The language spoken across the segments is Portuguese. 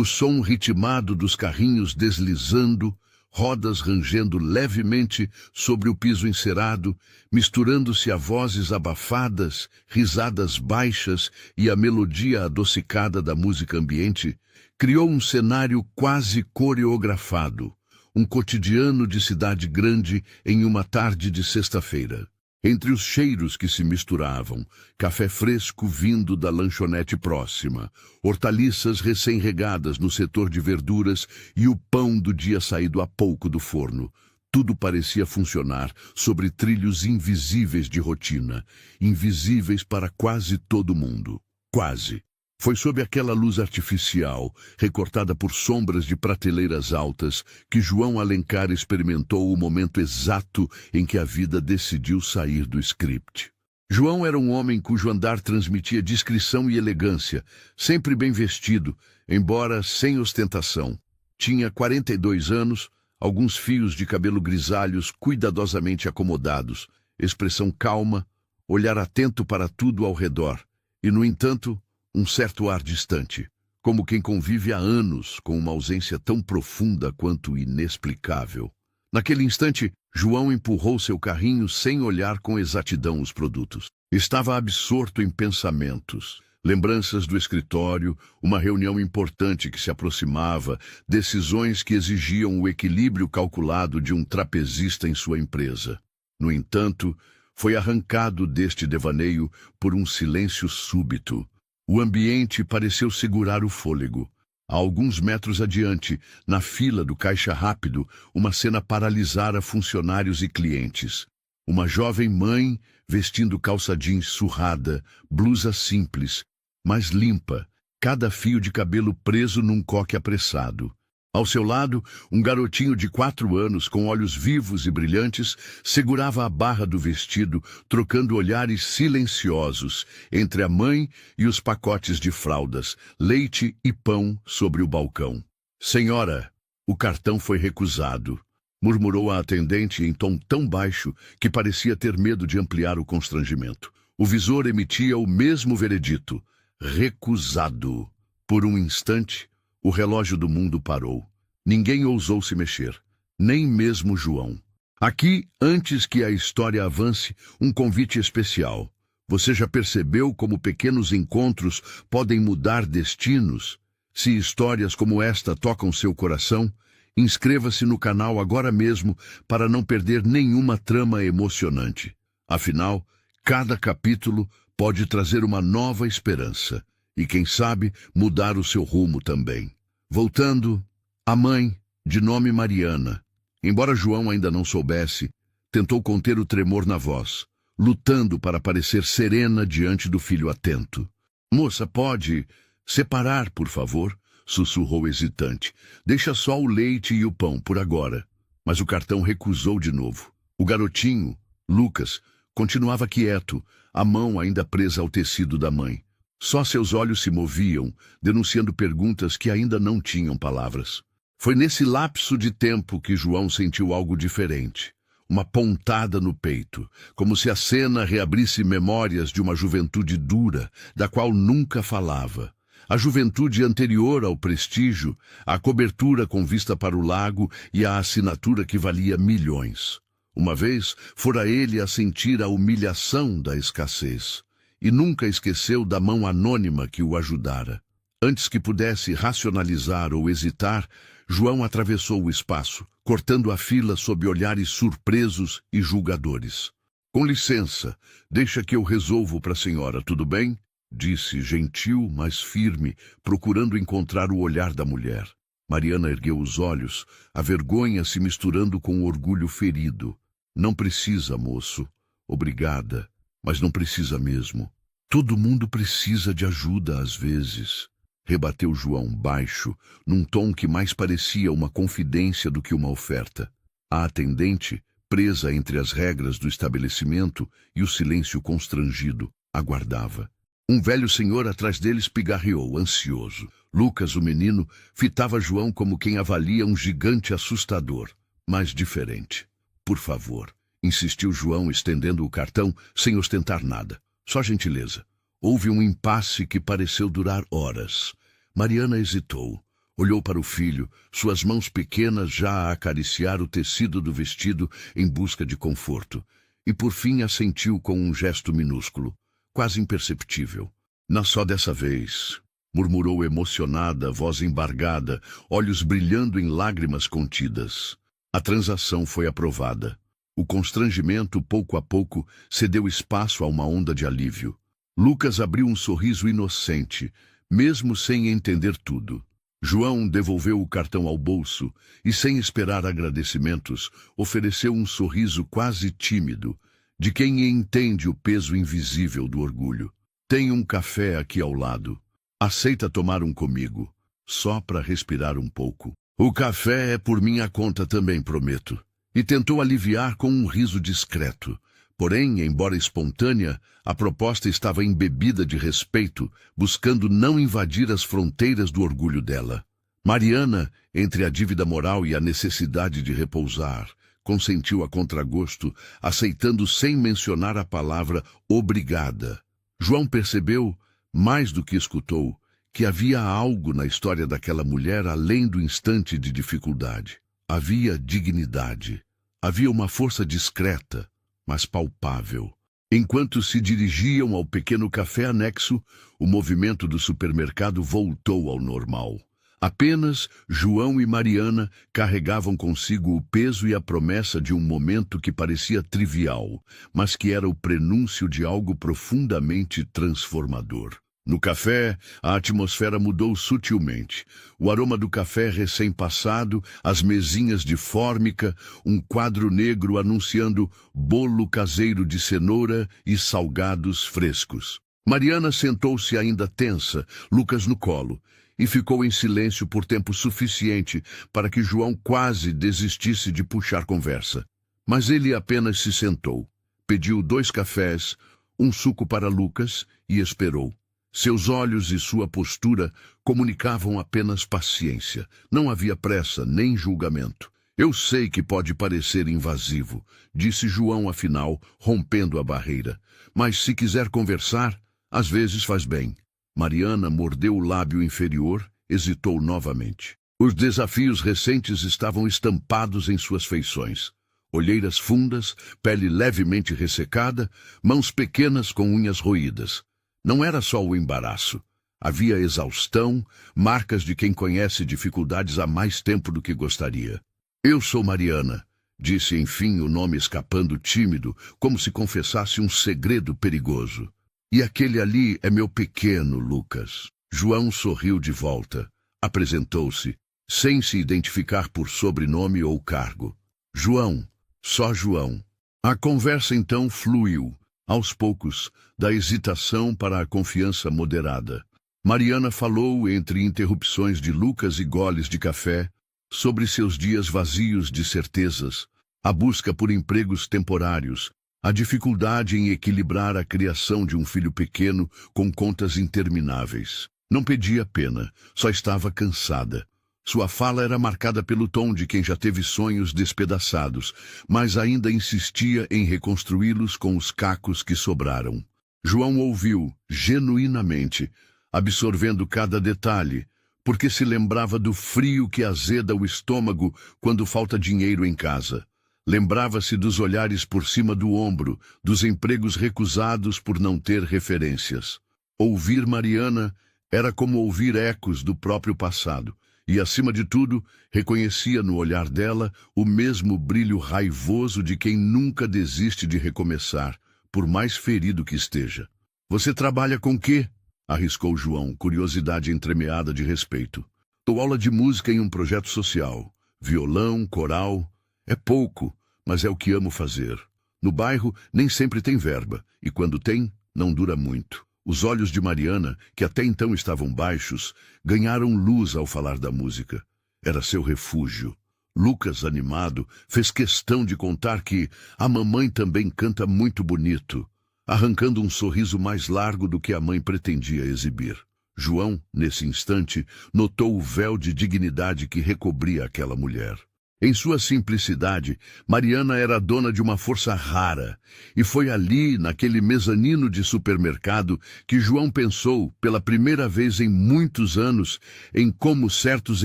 O som ritmado dos carrinhos deslizando, rodas rangendo levemente sobre o piso encerado, misturando-se a vozes abafadas, risadas baixas e a melodia adocicada da música ambiente, criou um cenário quase coreografado, um cotidiano de cidade grande em uma tarde de sexta-feira. Entre os cheiros que se misturavam, café fresco vindo da lanchonete próxima, hortaliças recém-regadas no setor de verduras e o pão do dia saído há pouco do forno, tudo parecia funcionar sobre trilhos invisíveis de rotina, invisíveis para quase todo mundo. Quase. Foi sob aquela luz artificial, recortada por sombras de prateleiras altas, que João Alencar experimentou o momento exato em que a vida decidiu sair do script. João era um homem cujo andar transmitia discrição e elegância, sempre bem vestido, embora sem ostentação. Tinha 42 anos, alguns fios de cabelo grisalhos cuidadosamente acomodados, expressão calma, olhar atento para tudo ao redor, e, no entanto, um certo ar distante, como quem convive há anos com uma ausência tão profunda quanto inexplicável. Naquele instante, João empurrou seu carrinho sem olhar com exatidão os produtos. Estava absorto em pensamentos, lembranças do escritório, uma reunião importante que se aproximava, decisões que exigiam o equilíbrio calculado de um trapezista em sua empresa. No entanto, foi arrancado deste devaneio por um silêncio súbito. O ambiente pareceu segurar o fôlego. A alguns metros adiante, na fila do caixa rápido, uma cena paralisara funcionários e clientes. Uma jovem mãe, vestindo calça jeans surrada, blusa simples, mas limpa, cada fio de cabelo preso num coque apressado. Ao seu lado, um garotinho de 4 anos, com olhos vivos e brilhantes, segurava a barra do vestido, trocando olhares silenciosos entre a mãe e os pacotes de fraldas, leite e pão sobre o balcão. "Senhora, o cartão foi recusado", murmurou a atendente em tom tão baixo que parecia ter medo de ampliar o constrangimento. O visor emitia o mesmo veredito: recusado. Por um instante, o relógio do mundo parou. Ninguém ousou se mexer, nem mesmo João. Aqui, antes que a história avance, um convite especial. Você já percebeu como pequenos encontros podem mudar destinos? Se histórias como esta tocam seu coração, inscreva-se no canal agora mesmo para não perder nenhuma trama emocionante. Afinal, cada capítulo pode trazer uma nova esperança. E quem sabe, mudar o seu rumo também. Voltando, a mãe, de nome Mariana, embora João ainda não soubesse, tentou conter o tremor na voz, lutando para parecer serena diante do filho atento. "Moça, pode separar, por favor?", sussurrou hesitante. "Deixa só o leite e o pão por agora." Mas o cartão recusou de novo. O garotinho, Lucas, continuava quieto, a mão ainda presa ao tecido da mãe. Só seus olhos se moviam, denunciando perguntas que ainda não tinham palavras. Foi nesse lapso de tempo que João sentiu algo diferente. Uma pontada no peito, como se a cena reabrisse memórias de uma juventude dura, da qual nunca falava. A juventude anterior ao prestígio, a cobertura com vista para o lago e a assinatura que valia milhões. Uma vez, fora ele a sentir a humilhação da escassez. E nunca esqueceu da mão anônima que o ajudara. Antes que pudesse racionalizar ou hesitar, João atravessou o espaço, cortando a fila sob olhares surpresos e julgadores. "Com licença, deixa que eu resolvo para a senhora, tudo bem?", disse, gentil, mas firme, procurando encontrar o olhar da mulher. Mariana ergueu os olhos, a vergonha se misturando com o orgulho ferido. "Não precisa, moço. Obrigada. Mas não precisa mesmo. Todo mundo precisa de ajuda às vezes", rebateu João baixo, num tom que mais parecia uma confidência do que uma oferta. A atendente, presa entre as regras do estabelecimento e o silêncio constrangido, aguardava. Um velho senhor atrás deles pigarreou, ansioso. Lucas, o menino, fitava João como quem avalia um gigante assustador, mas diferente. "Por favor", insistiu João, estendendo o cartão sem ostentar nada. Só gentileza. Houve um impasse que pareceu durar horas. Mariana hesitou. Olhou para o filho, suas mãos pequenas já a acariciar o tecido do vestido em busca de conforto. E por fim assentiu com um gesto minúsculo, quase imperceptível. Não só dessa vez, murmurou emocionada, voz embargada, olhos brilhando em lágrimas contidas. A transação foi aprovada. O constrangimento, pouco a pouco, cedeu espaço a uma onda de alívio. Lucas abriu um sorriso inocente, mesmo sem entender tudo. João devolveu o cartão ao bolso e, sem esperar agradecimentos, ofereceu um sorriso quase tímido, de quem entende o peso invisível do orgulho. Tem um café aqui ao lado. Aceita tomar um comigo, só para respirar um pouco. O café é por minha conta também, prometo. E tentou aliviar com um riso discreto. Porém, embora espontânea, a proposta estava embebida de respeito, buscando não invadir as fronteiras do orgulho dela. Mariana, entre a dívida moral e a necessidade de repousar, consentiu a contragosto, aceitando sem mencionar a palavra obrigada. João percebeu, mais do que escutou, que havia algo na história daquela mulher além do instante de dificuldade. Havia dignidade. Havia uma força discreta, mas palpável. Enquanto se dirigiam ao pequeno café anexo, o movimento do supermercado voltou ao normal. Apenas João e Mariana carregavam consigo o peso e a promessa de um momento que parecia trivial, mas que era o prenúncio de algo profundamente transformador. No café, a atmosfera mudou sutilmente. O aroma do café recém-passado, as mesinhas de fórmica, um quadro negro anunciando bolo caseiro de cenoura e salgados frescos. Mariana sentou-se ainda tensa, Lucas no colo, e ficou em silêncio por tempo suficiente para que João quase desistisse de puxar conversa. Mas ele apenas se sentou, pediu 2 cafés, um suco para Lucas e esperou. Seus olhos e sua postura comunicavam apenas paciência. Não havia pressa nem julgamento. Eu sei que pode parecer invasivo, disse João afinal, rompendo a barreira. Mas se quiser conversar, às vezes faz bem. Mariana mordeu o lábio inferior, hesitou novamente. Os desafios recentes estavam estampados em suas feições. Olheiras fundas, pele levemente ressecada, mãos pequenas com unhas roídas. Não era só o embaraço. Havia exaustão, marcas de quem conhece dificuldades há mais tempo do que gostaria. Eu sou Mariana, disse enfim o nome escapando tímido, como se confessasse um segredo perigoso. E aquele ali é meu pequeno Lucas. João sorriu de volta. Apresentou-se, sem se identificar por sobrenome ou cargo. João, só João. A conversa então fluiu, aos poucos, da hesitação para a confiança moderada. Mariana falou, entre interrupções de Lucas e goles de café, sobre seus dias vazios de certezas, a busca por empregos temporários, a dificuldade em equilibrar a criação de um filho pequeno com contas intermináveis. Não pedia pena, só estava cansada. Sua fala era marcada pelo tom de quem já teve sonhos despedaçados, mas ainda insistia em reconstruí-los com os cacos que sobraram. João ouviu, genuinamente, absorvendo cada detalhe, porque se lembrava do frio que azeda o estômago quando falta dinheiro em casa. Lembrava-se dos olhares por cima do ombro, dos empregos recusados por não ter referências. Ouvir Mariana era como ouvir ecos do próprio passado. E, acima de tudo, reconhecia no olhar dela o mesmo brilho raivoso de quem nunca desiste de recomeçar, por mais ferido que esteja. Você trabalha com quê? Arriscou João, curiosidade entremeada de respeito. Dou aula de música em um projeto social. Violão, coral. É pouco, mas é o que amo fazer. No bairro, nem sempre tem verba, e quando tem, não dura muito. Os olhos de Mariana, que até então estavam baixos, ganharam luz ao falar da música. Era seu refúgio. Lucas, animado, fez questão de contar que a mamãe também canta muito bonito, arrancando um sorriso mais largo do que a mãe pretendia exibir. João, nesse instante, notou o véu de dignidade que recobria aquela mulher. Em sua simplicidade, Mariana era dona de uma força rara, e foi ali, naquele mezanino de supermercado, que João pensou, pela primeira vez em muitos anos, em como certos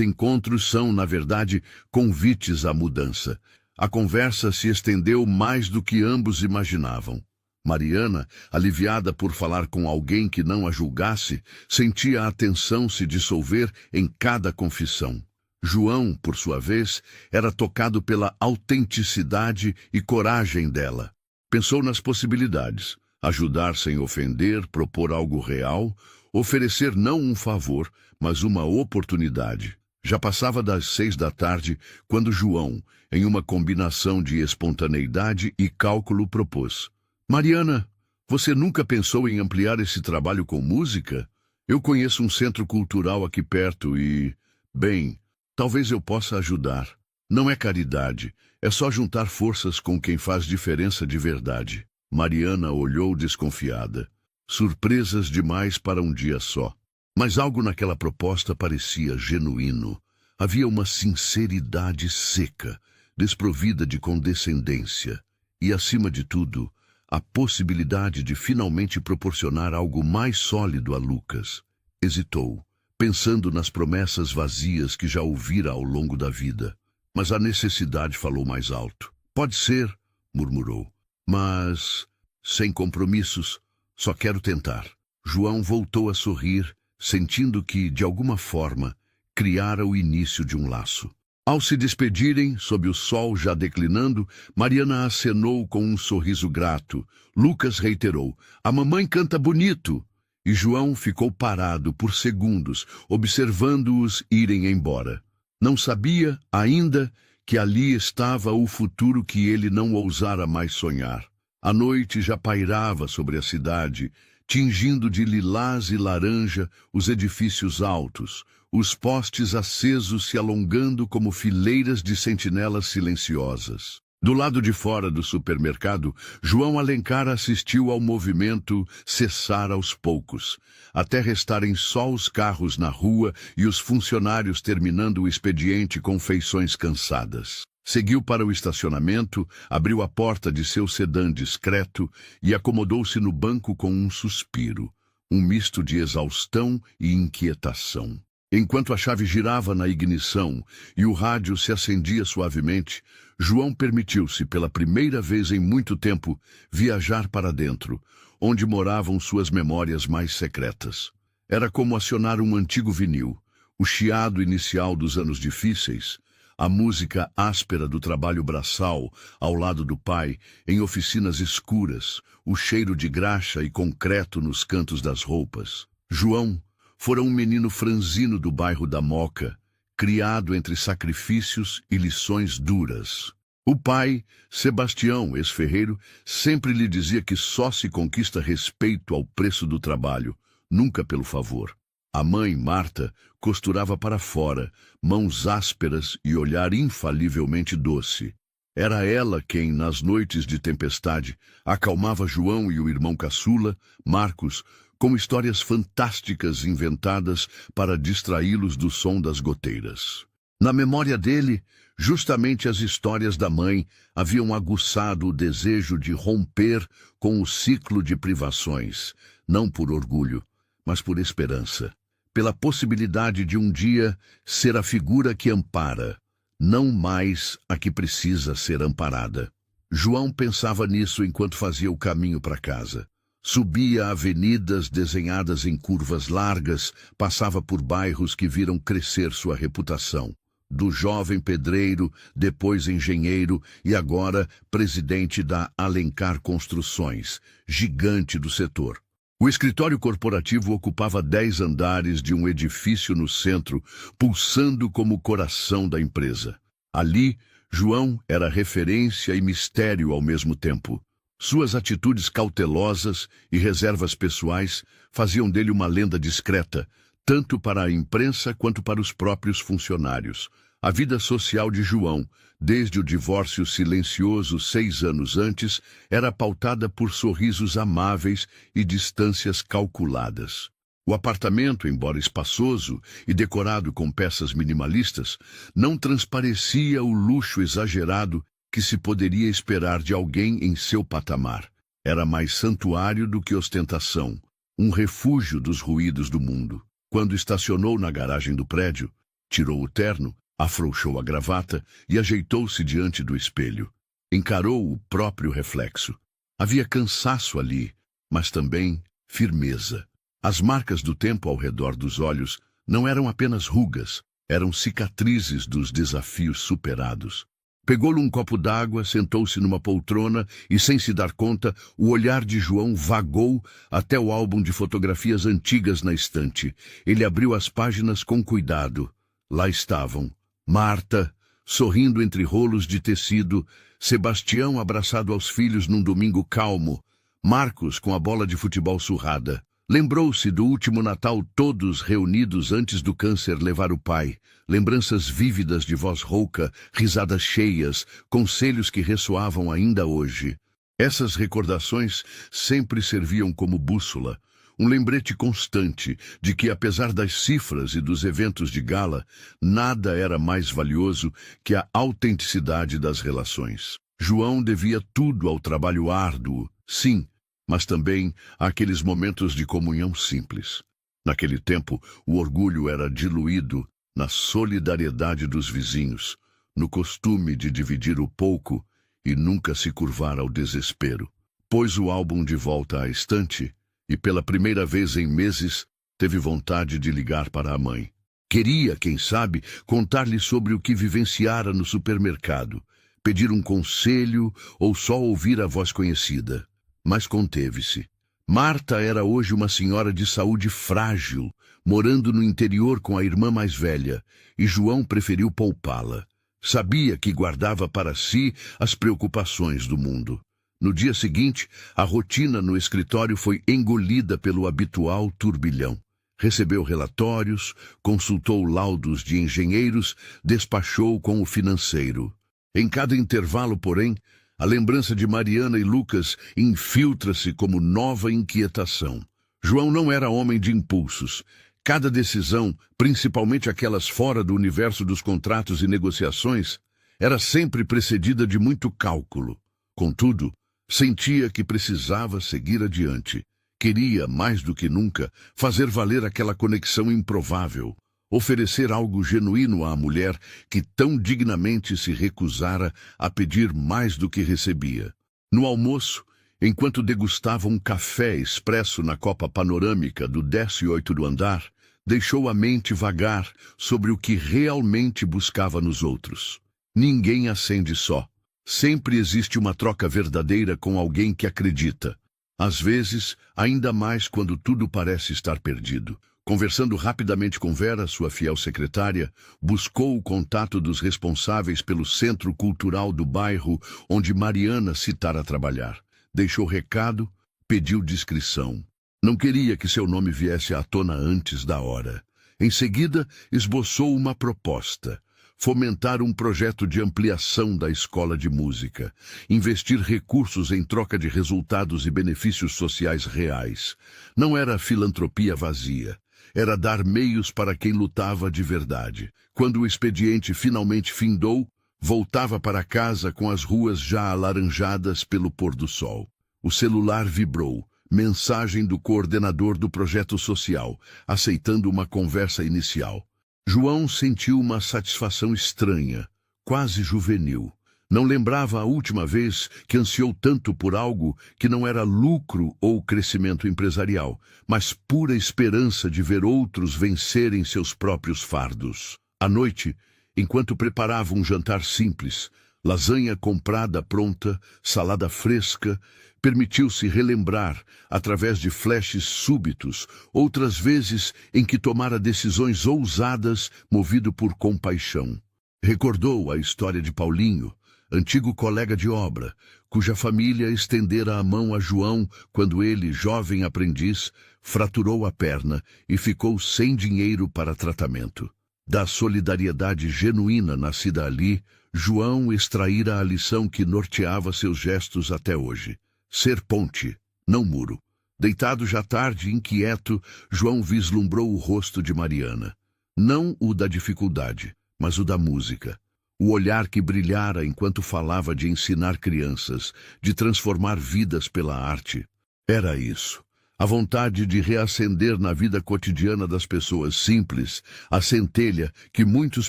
encontros são, na verdade, convites à mudança. A conversa se estendeu mais do que ambos imaginavam. Mariana, aliviada por falar com alguém que não a julgasse, sentia a tensão se dissolver em cada confissão. João, por sua vez, era tocado pela autenticidade e coragem dela. Pensou nas possibilidades: ajudar sem ofender, propor algo real, oferecer não um favor, mas uma oportunidade. Já passava das 6 da tarde, quando João, em uma combinação de espontaneidade e cálculo, propôs: Mariana, você nunca pensou em ampliar esse trabalho com música? Eu conheço um centro cultural aqui perto e, bem, talvez eu possa ajudar. Não é caridade, é só juntar forças com quem faz diferença de verdade. Mariana olhou desconfiada. Surpresas demais para um dia só. Mas algo naquela proposta parecia genuíno. Havia uma sinceridade seca, desprovida de condescendência. E, acima de tudo, a possibilidade de finalmente proporcionar algo mais sólido a Lucas. Hesitou, pensando nas promessas vazias que já ouvira ao longo da vida. Mas a necessidade falou mais alto. Pode ser, murmurou, mas sem compromissos, só quero tentar. João voltou a sorrir, sentindo que, de alguma forma, criara o início de um laço. Ao se despedirem, sob o sol já declinando, Mariana acenou com um sorriso grato. Lucas reiterou: a mamãe canta bonito. E João ficou parado por segundos, observando-os irem embora. Não sabia, ainda, que ali estava o futuro que ele não ousara mais sonhar. A noite já pairava sobre a cidade, tingindo de lilás e laranja os edifícios altos, os postes acesos se alongando como fileiras de sentinelas silenciosas. Do lado de fora do supermercado, João Alencar assistiu ao movimento cessar aos poucos, até restarem só os carros na rua e os funcionários terminando o expediente com feições cansadas. Seguiu para o estacionamento, abriu a porta de seu sedã discreto e acomodou-se no banco com um suspiro, um misto de exaustão e inquietação. Enquanto a chave girava na ignição e o rádio se acendia suavemente, João permitiu-se, pela primeira vez em muito tempo, viajar para dentro, onde moravam suas memórias mais secretas. Era como acionar um antigo vinil, o chiado inicial dos anos difíceis, a música áspera do trabalho braçal ao lado do pai, em oficinas escuras, o cheiro de graxa e concreto nos cantos das roupas. João fora um menino franzino do bairro da Moca, criado entre sacrifícios e lições duras. O pai, Sebastião, ex-ferreiro, sempre lhe dizia que só se conquista respeito ao preço do trabalho, nunca pelo favor. A mãe, Marta, costurava para fora, mãos ásperas e olhar infalivelmente doce. Era ela quem, nas noites de tempestade, acalmava João e o irmão caçula, Marcos, com histórias fantásticas inventadas para distraí-los do som das goteiras. Na memória dele, justamente as histórias da mãe haviam aguçado o desejo de romper com o ciclo de privações, não por orgulho, mas por esperança, pela possibilidade de um dia ser a figura que ampara, não mais a que precisa ser amparada. João pensava nisso enquanto fazia o caminho para casa. Subia avenidas desenhadas em curvas largas, passava por bairros que viram crescer sua reputação. Do jovem pedreiro, depois engenheiro e agora presidente da Alencar Construções, gigante do setor. O escritório corporativo ocupava 10 andares de um edifício no centro, pulsando como o coração da empresa. Ali, João era referência e mistério ao mesmo tempo. Suas atitudes cautelosas e reservas pessoais faziam dele uma lenda discreta, tanto para a imprensa quanto para os próprios funcionários. A vida social de João, desde o divórcio silencioso 6 anos antes, era pautada por sorrisos amáveis e distâncias calculadas. O apartamento, embora espaçoso e decorado com peças minimalistas, não transparecia o luxo exagerado que se poderia esperar de alguém em seu patamar. Era mais santuário do que ostentação, um refúgio dos ruídos do mundo. Quando estacionou na garagem do prédio, tirou o terno, afrouxou a gravata e ajeitou-se diante do espelho. Encarou o próprio reflexo. Havia cansaço ali, mas também firmeza. As marcas do tempo ao redor dos olhos não eram apenas rugas, eram cicatrizes dos desafios superados. Pegou-lhe um copo d'água, sentou-se numa poltrona e, sem se dar conta, o olhar de João vagou até o álbum de fotografias antigas na estante. Ele abriu as páginas com cuidado. Lá estavam Marta, sorrindo entre rolos de tecido, Sebastião abraçado aos filhos num domingo calmo, Marcos com a bola de futebol surrada. Lembrou-se do último Natal, todos reunidos antes do câncer levar o pai. Lembranças vívidas de voz rouca, risadas cheias, conselhos que ressoavam ainda hoje. Essas recordações sempre serviam como bússola, um lembrete constante de que, apesar das cifras e dos eventos de gala, nada era mais valioso que a autenticidade das relações. João devia tudo ao trabalho árduo, sim, mas também àqueles momentos de comunhão simples. Naquele tempo, o orgulho era diluído na solidariedade dos vizinhos, no costume de dividir o pouco e nunca se curvar ao desespero. Pôs o álbum de volta à estante e, pela primeira vez em meses, teve vontade de ligar para a mãe. Queria, quem sabe, contar-lhe sobre o que vivenciara no supermercado, pedir um conselho ou só ouvir a voz conhecida. Mas conteve-se. Marta era hoje uma senhora de saúde frágil, morando no interior com a irmã mais velha, e João preferiu poupá-la. Sabia que guardava para si as preocupações do mundo. No dia seguinte, a rotina no escritório foi engolida pelo habitual turbilhão. Recebeu relatórios, consultou laudos de engenheiros, despachou com o financeiro. Em cada intervalo, porém, a lembrança de Mariana e Lucas infiltra-se como nova inquietação. João não era homem de impulsos. Cada decisão, principalmente aquelas fora do universo dos contratos e negociações, era sempre precedida de muito cálculo. Contudo, sentia que precisava seguir adiante. Queria, mais do que nunca, fazer valer aquela conexão improvável. Oferecer algo genuíno à mulher que tão dignamente se recusara a pedir mais do que recebia. No almoço, enquanto degustava um café expresso na copa panorâmica do 18º andar, deixou a mente vagar sobre o que realmente buscava nos outros. Ninguém acende só. Sempre existe uma troca verdadeira com alguém que acredita. Às vezes, ainda mais quando tudo parece estar perdido. Conversando rapidamente com Vera, sua fiel secretária, buscou o contato dos responsáveis pelo centro cultural do bairro onde Mariana citara trabalhar. Deixou recado, pediu discrição. Não queria que seu nome viesse à tona antes da hora. Em seguida, esboçou uma proposta. Fomentar um projeto de ampliação da escola de música. Investir recursos em troca de resultados e benefícios sociais reais. Não era filantropia vazia. Era dar meios para quem lutava de verdade. Quando o expediente finalmente findou, voltava para casa com as ruas já alaranjadas pelo pôr do sol. O celular vibrou. Mensagem do coordenador do projeto social, aceitando uma conversa inicial. João sentiu uma satisfação estranha, quase juvenil. Não lembrava a última vez que ansiou tanto por algo que não era lucro ou crescimento empresarial, mas pura esperança de ver outros vencerem seus próprios fardos. À noite, enquanto preparava um jantar simples, lasanha comprada pronta, salada fresca, permitiu-se relembrar, através de flashes súbitos, outras vezes em que tomara decisões ousadas movido por compaixão. Recordou a história de Paulinho, antigo colega de obra, cuja família estendera a mão a João quando ele, jovem aprendiz, fraturou a perna e ficou sem dinheiro para tratamento. Da solidariedade genuína nascida ali, João extraíra a lição que norteava seus gestos até hoje. Ser ponte, não muro. Deitado já tarde, inquieto, João vislumbrou o rosto de Mariana. Não o da dificuldade, mas o da música. O olhar que brilhara enquanto falava de ensinar crianças, de transformar vidas pela arte. Era isso. A vontade de reacender na vida cotidiana das pessoas simples, a centelha que muitos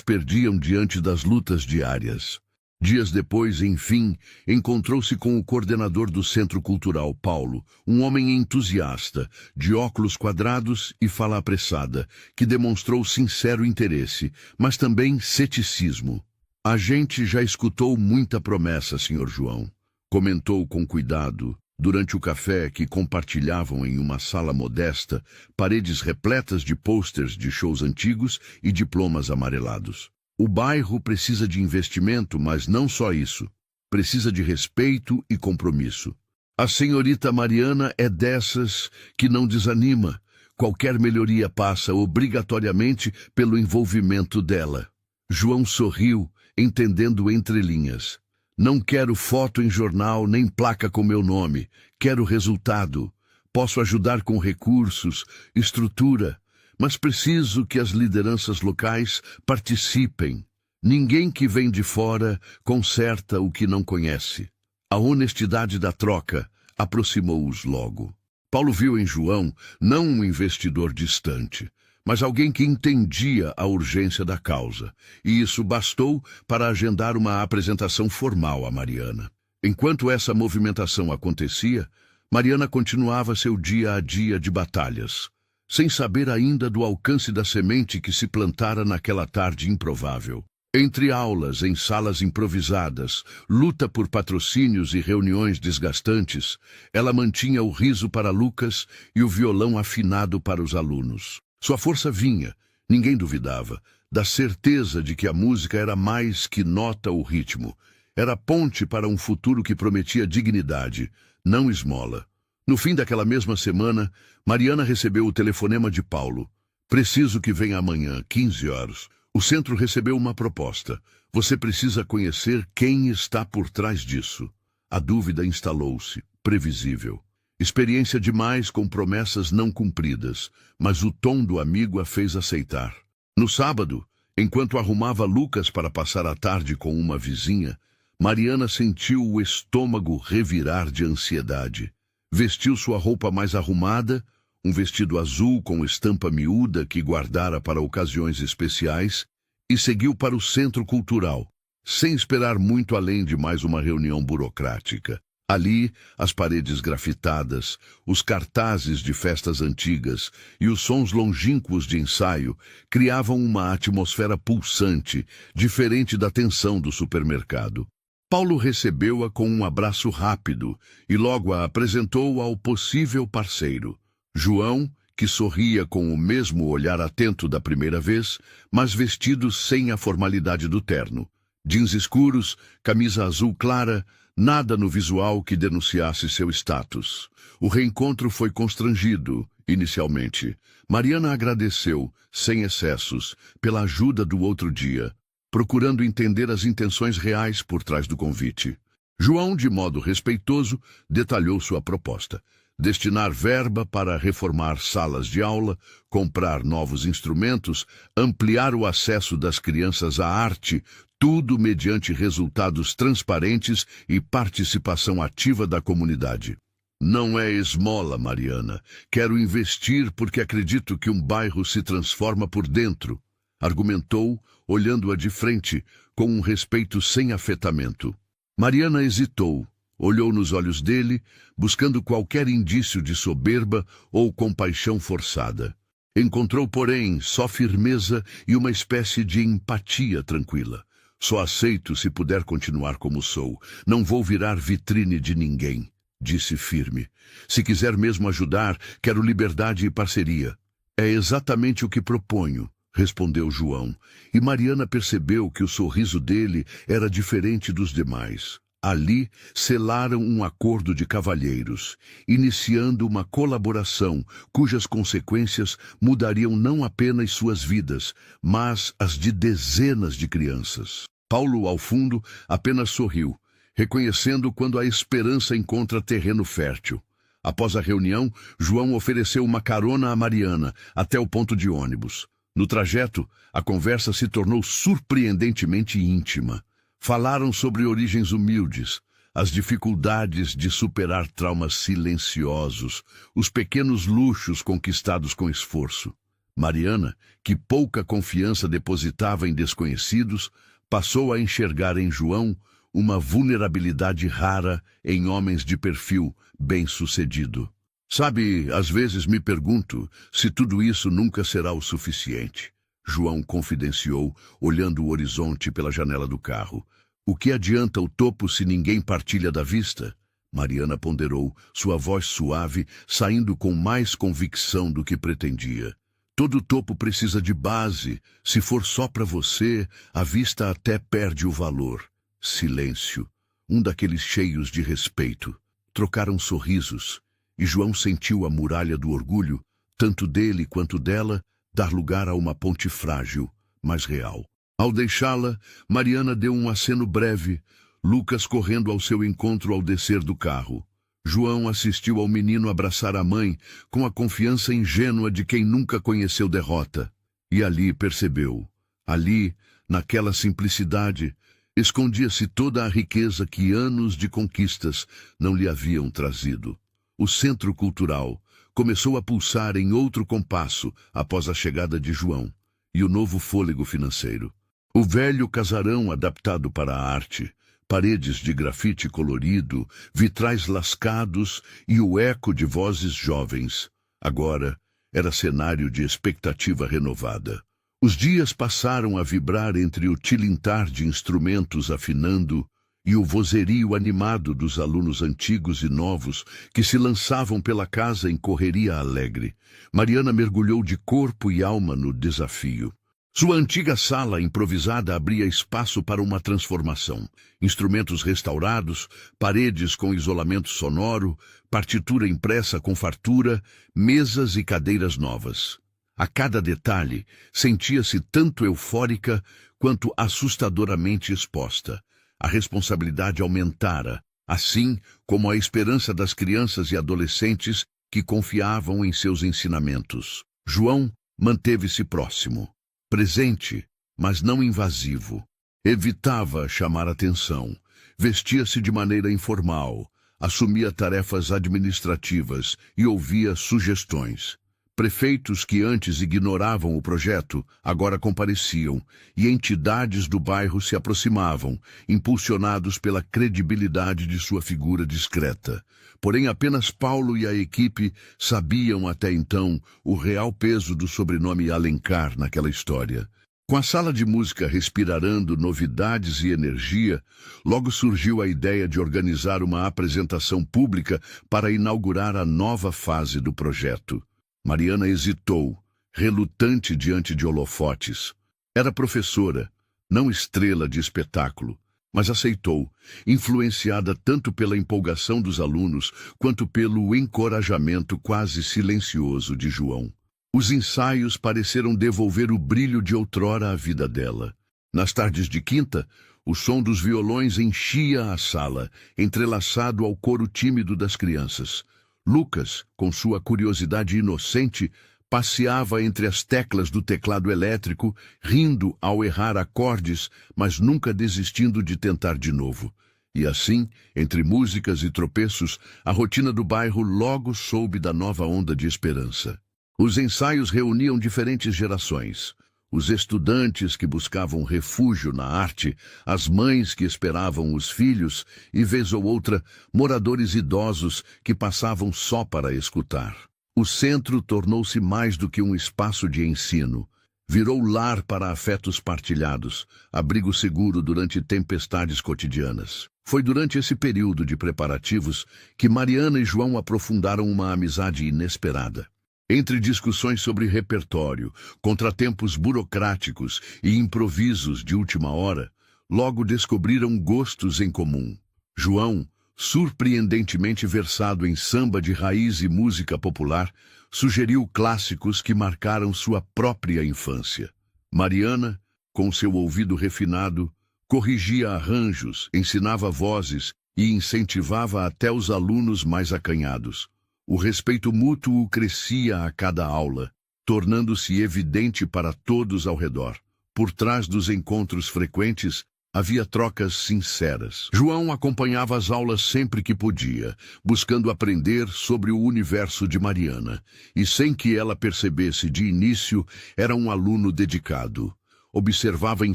perdiam diante das lutas diárias. Dias depois, enfim, encontrou-se com o coordenador do Centro Cultural, Paulo, um homem entusiasta, de óculos quadrados e fala apressada, que demonstrou sincero interesse, mas também ceticismo. A gente já escutou muita promessa, Sr. João, comentou com cuidado, durante o café que compartilhavam em uma sala modesta, paredes repletas de pôsteres de shows antigos e diplomas amarelados. O bairro precisa de investimento, mas não só isso. Precisa de respeito e compromisso. A senhorita Mariana é dessas que não desanima. Qualquer melhoria passa obrigatoriamente pelo envolvimento dela. João sorriu, entendendo entre linhas. Não quero foto em jornal nem placa com meu nome. Quero resultado. Posso ajudar com recursos, estrutura, mas preciso que as lideranças locais participem. Ninguém que vem de fora conserta o que não conhece. A honestidade da troca aproximou-os logo. Paulo viu em João não um investidor distante, mas alguém que entendia a urgência da causa, e isso bastou para agendar uma apresentação formal a Mariana. Enquanto essa movimentação acontecia, Mariana continuava seu dia a dia de batalhas, sem saber ainda do alcance da semente que se plantara naquela tarde improvável. Entre aulas, em salas improvisadas, luta por patrocínios e reuniões desgastantes, ela mantinha o riso para Lucas e o violão afinado para os alunos. Sua força vinha, ninguém duvidava, da certeza de que a música era mais que nota ou ritmo. Era ponte para um futuro que prometia dignidade, não esmola. No fim daquela mesma semana, Mariana recebeu o telefonema de Paulo. Preciso que venha amanhã, 15 horas. O centro recebeu uma proposta. Você precisa conhecer quem está por trás disso. A dúvida instalou-se, previsível. Experiência demais com promessas não cumpridas, mas o tom do amigo a fez aceitar. No sábado, enquanto arrumava Lucas para passar a tarde com uma vizinha, Mariana sentiu o estômago revirar de ansiedade. Vestiu sua roupa mais arrumada, um vestido azul com estampa miúda que guardara para ocasiões especiais, e seguiu para o Centro Cultural, sem esperar muito além de mais uma reunião burocrática. Ali, as paredes grafitadas, os cartazes de festas antigas e os sons longínquos de ensaio criavam uma atmosfera pulsante, diferente da tensão do supermercado. Paulo recebeu-a com um abraço rápido e logo a apresentou ao possível parceiro. João, que sorria com o mesmo olhar atento da primeira vez, mas vestido sem a formalidade do terno. Jeans escuros, camisa azul clara, nada no visual que denunciasse seu status. O reencontro foi constrangido, inicialmente. Mariana agradeceu, sem excessos, pela ajuda do outro dia, procurando entender as intenções reais por trás do convite. João, de modo respeitoso, detalhou sua proposta. Destinar verba para reformar salas de aula, comprar novos instrumentos, ampliar o acesso das crianças à arte, tudo mediante resultados transparentes e participação ativa da comunidade. Não é esmola, Mariana. Quero investir porque acredito que um bairro se transforma por dentro, argumentou, olhando-a de frente, com um respeito sem afetamento. Mariana hesitou, olhou nos olhos dele, buscando qualquer indício de soberba ou compaixão forçada. Encontrou, porém, só firmeza e uma espécie de empatia tranquila. Só aceito se puder continuar como sou. Não vou virar vitrine de ninguém, disse firme. Se quiser mesmo ajudar, quero liberdade e parceria. É exatamente o que proponho, respondeu João, e Mariana percebeu que o sorriso dele era diferente dos demais. Ali, selaram um acordo de cavalheiros, iniciando uma colaboração cujas consequências mudariam não apenas suas vidas, mas as de dezenas de crianças. Paulo, ao fundo, apenas sorriu, reconhecendo quando a esperança encontra terreno fértil. Após a reunião, João ofereceu uma carona a Mariana até o ponto de ônibus. No trajeto, a conversa se tornou surpreendentemente íntima. Falaram sobre origens humildes, as dificuldades de superar traumas silenciosos, os pequenos luxos conquistados com esforço. Mariana, que pouca confiança depositava em desconhecidos, passou a enxergar em João uma vulnerabilidade rara em homens de perfil bem-sucedido. Sabe, às vezes me pergunto se tudo isso nunca será o suficiente. João confidenciou, olhando o horizonte pela janela do carro. O que adianta o topo se ninguém partilha da vista? Mariana ponderou, sua voz suave, saindo com mais convicção do que pretendia. Todo topo precisa de base. Se for só para você, a vista até perde o valor. Silêncio. Um daqueles cheios de respeito. Trocaram sorrisos, e João sentiu a muralha do orgulho, tanto dele quanto dela, dar lugar a uma ponte frágil, mas real. Ao deixá-la, Mariana deu um aceno breve, Lucas correndo ao seu encontro ao descer do carro. João assistiu ao menino abraçar a mãe com a confiança ingênua de quem nunca conheceu derrota. E ali percebeu. Ali, naquela simplicidade, escondia-se toda a riqueza que anos de conquistas não lhe haviam trazido. O centro cultural começou a pulsar em outro compasso após a chegada de João e o novo fôlego financeiro. O velho casarão adaptado para a arte, paredes de grafite colorido, vitrais lascados e o eco de vozes jovens. Agora era cenário de expectativa renovada. Os dias passaram a vibrar entre o tilintar de instrumentos afinando e o vozerio animado dos alunos antigos e novos que se lançavam pela casa em correria alegre. Mariana mergulhou de corpo e alma no desafio. Sua antiga sala improvisada abria espaço para uma transformação. Instrumentos restaurados, paredes com isolamento sonoro, partitura impressa com fartura, mesas e cadeiras novas. A cada detalhe, sentia-se tanto eufórica quanto assustadoramente exposta. A responsabilidade aumentara, assim como a esperança das crianças e adolescentes que confiavam em seus ensinamentos. João manteve-se próximo. Presente, mas não invasivo. Evitava chamar atenção. Vestia-se de maneira informal. Assumia tarefas administrativas e ouvia sugestões. Prefeitos que antes ignoravam o projeto agora compareciam e entidades do bairro se aproximavam, impulsionados pela credibilidade de sua figura discreta. Porém, apenas Paulo e a equipe sabiam até então o real peso do sobrenome Alencar naquela história. Com a sala de música respirando novidades e energia, logo surgiu a ideia de organizar uma apresentação pública para inaugurar a nova fase do projeto. Mariana hesitou, relutante diante de holofotes. Era professora, não estrela de espetáculo, mas aceitou, influenciada tanto pela empolgação dos alunos quanto pelo encorajamento quase silencioso de João. Os ensaios pareceram devolver o brilho de outrora à vida dela. Nas tardes de quinta, o som dos violões enchia a sala, entrelaçado ao coro tímido das crianças. Lucas, com sua curiosidade inocente, passeava entre as teclas do teclado elétrico, rindo ao errar acordes, mas nunca desistindo de tentar de novo. E assim, entre músicas e tropeços, a rotina do bairro logo soube da nova onda de esperança. Os ensaios reuniam diferentes gerações. Os estudantes que buscavam refúgio na arte, as mães que esperavam os filhos e, vez ou outra, moradores idosos que passavam só para escutar. O centro tornou-se mais do que um espaço de ensino. Virou lar para afetos partilhados, abrigo seguro durante tempestades cotidianas. Foi durante esse período de preparativos que Mariana e João aprofundaram uma amizade inesperada. Entre discussões sobre repertório, contratempos burocráticos e improvisos de última hora, logo descobriram gostos em comum. João, surpreendentemente versado em samba de raiz e música popular, sugeriu clássicos que marcaram sua própria infância. Mariana, com seu ouvido refinado, corrigia arranjos, ensinava vozes e incentivava até os alunos mais acanhados. O respeito mútuo crescia a cada aula, tornando-se evidente para todos ao redor. Por trás dos encontros frequentes, havia trocas sinceras. João acompanhava as aulas sempre que podia, buscando aprender sobre o universo de Mariana, e sem que ela percebesse de início, era um aluno dedicado. Observava em